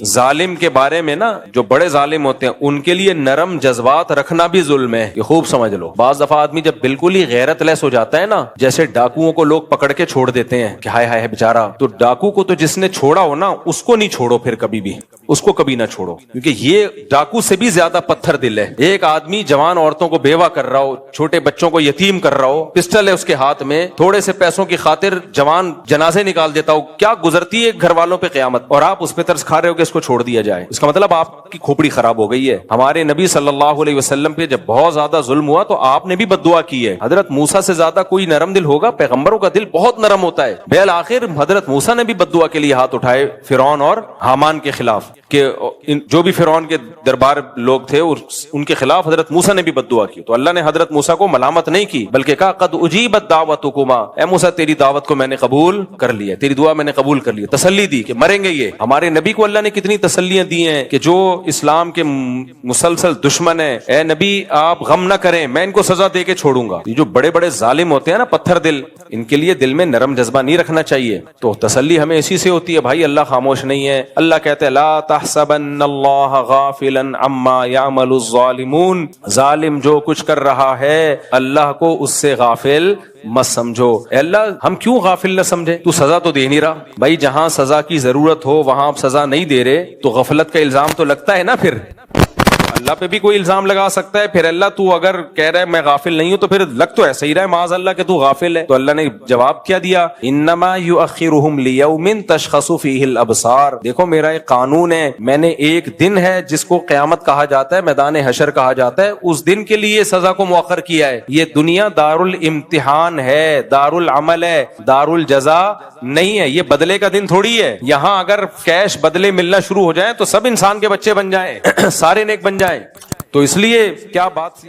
S2: ظالم کے بارے میں نا, جو بڑے ظالم ہوتے ہیں ان کے لیے نرم جذبات رکھنا بھی ظلم ہے, یہ خوب سمجھ لو. بعض دفعہ آدمی جب بالکل ہی غیرت لیس ہو جاتا ہے نا, جیسے ڈاکوؤں کو لوگ پکڑ کے چھوڑ دیتے ہیں کہ ہائے ہائے بیچارہ, تو ڈاکو کو تو جس نے چھوڑا ہو نا, اس کو نہیں چھوڑو پھر کبھی بھی, اس کو کبھی نہ چھوڑو, کیونکہ یہ ڈاکو سے بھی زیادہ پتھر دل ہے. ایک آدمی جوان عورتوں کو بیوہ کر رہا ہو, چھوٹے بچوں کو یتیم کر رہا ہو, پسٹل ہے اس کے ہاتھ میں, تھوڑے سے پیسوں کی خاطر جوان جنازے نکال دیتا ہو, کیا گزرتی ہے گھر والوں پہ قیامت, اور آپ اس پہ ترس کھا رہے ہو کہ اس کو چھوڑ دیا جائے. اس کا مطلب آپ کی کھوپڑی خراب ہو گئی ہے. ہمارے نبی صلی اللہ علیہ وسلم پہ جب بہت زیادہ ظلم ہوا تو آپ نے بھی بد دعا کی ہے. حضرت موسیٰ سے زیادہ کوئی نرم دل ہوگا؟ پیغمبروں کا دل بہت نرم ہوتا ہے. بالآخر حضرت موسیٰ نے بھی بد دعا کے لیے ہاتھ اٹھائے فرعون اور حامان کے خلاف, کہ جو بھی فرعون کے دربار لوگ تھے ان کے خلاف حضرت موسیٰ نے بھی بد دعا کی. تو اللہ نے حضرت موسیٰ کو ملامت نہیں کی, بلکہ کہا قد اجیبت دعوتکما, اے موسیٰ تیری دعوت کو میں نے قبول کر لیا, تیری دعا میں نے قبول کر لیا. تسلی دی کہ مریں گے یہ. ہمارے نبی کو اللہ نے کتنی تسلیاں دی ہیں کہ جو اسلام کے مسلسل دشمن ہیں, اے نبی آپ غم نہ کریں, میں ان کو سزا دے کے چھوڑوں گا. یہ جو بڑے بڑے ظالم ہوتے ہیں نا پتھر دل, ان کے لیے دل میں نرم جذبہ نہیں رکھنا چاہیے. تو تسلی ہمیں اسی سے ہوتی ہے بھائی, اللہ خاموش نہیں ہے. اللہ کہتے ہیں لا تحسبن اللہ غافلا عما یعمل الظالمون, ظالم جو کچھ کر رہا ہے اللہ کو اس سے غافل مت سمجھو. اے اللہ ہم کیوں غافل نہ سمجھے, تو سزا تو دے نہیں رہا بھائی. جہاں سزا کی ضرورت ہو وہاں آپ سزا نہیں دے رہے تو غفلت کا الزام تو لگتا ہے نا. پھر اللہ پہ بھی کوئی الزام لگا سکتا ہے, پھر اللہ تو اگر کہہ رہا ہے میں غافل نہیں ہوں تو پھر لگ تو ایسا ہی رہا ہے معاذ اللہ کہ تو غافل ہے. تو اللہ نے جواب کیا دیا, انما یؤخرهم لیوم تشخص فیہ الابصار. دیکھو میرا ایک قانون ہے, میں نے ایک دن ہے جس کو قیامت کہا جاتا ہے, میدان حشر کہا جاتا ہے, اس دن کے لیے سزا کو مؤخر کیا ہے. یہ دنیا دار الامتحان ہے, دار العمل ہے, دار الجزا نہیں ہے. یہ بدلے کا دن تھوڑی ہے. یہاں اگر کیش بدلے ملنا شروع ہو جائیں تو سب انسان کے بچے بن جائیں, سارے نیک بن جائیں. تو اس لیے کیا بات سی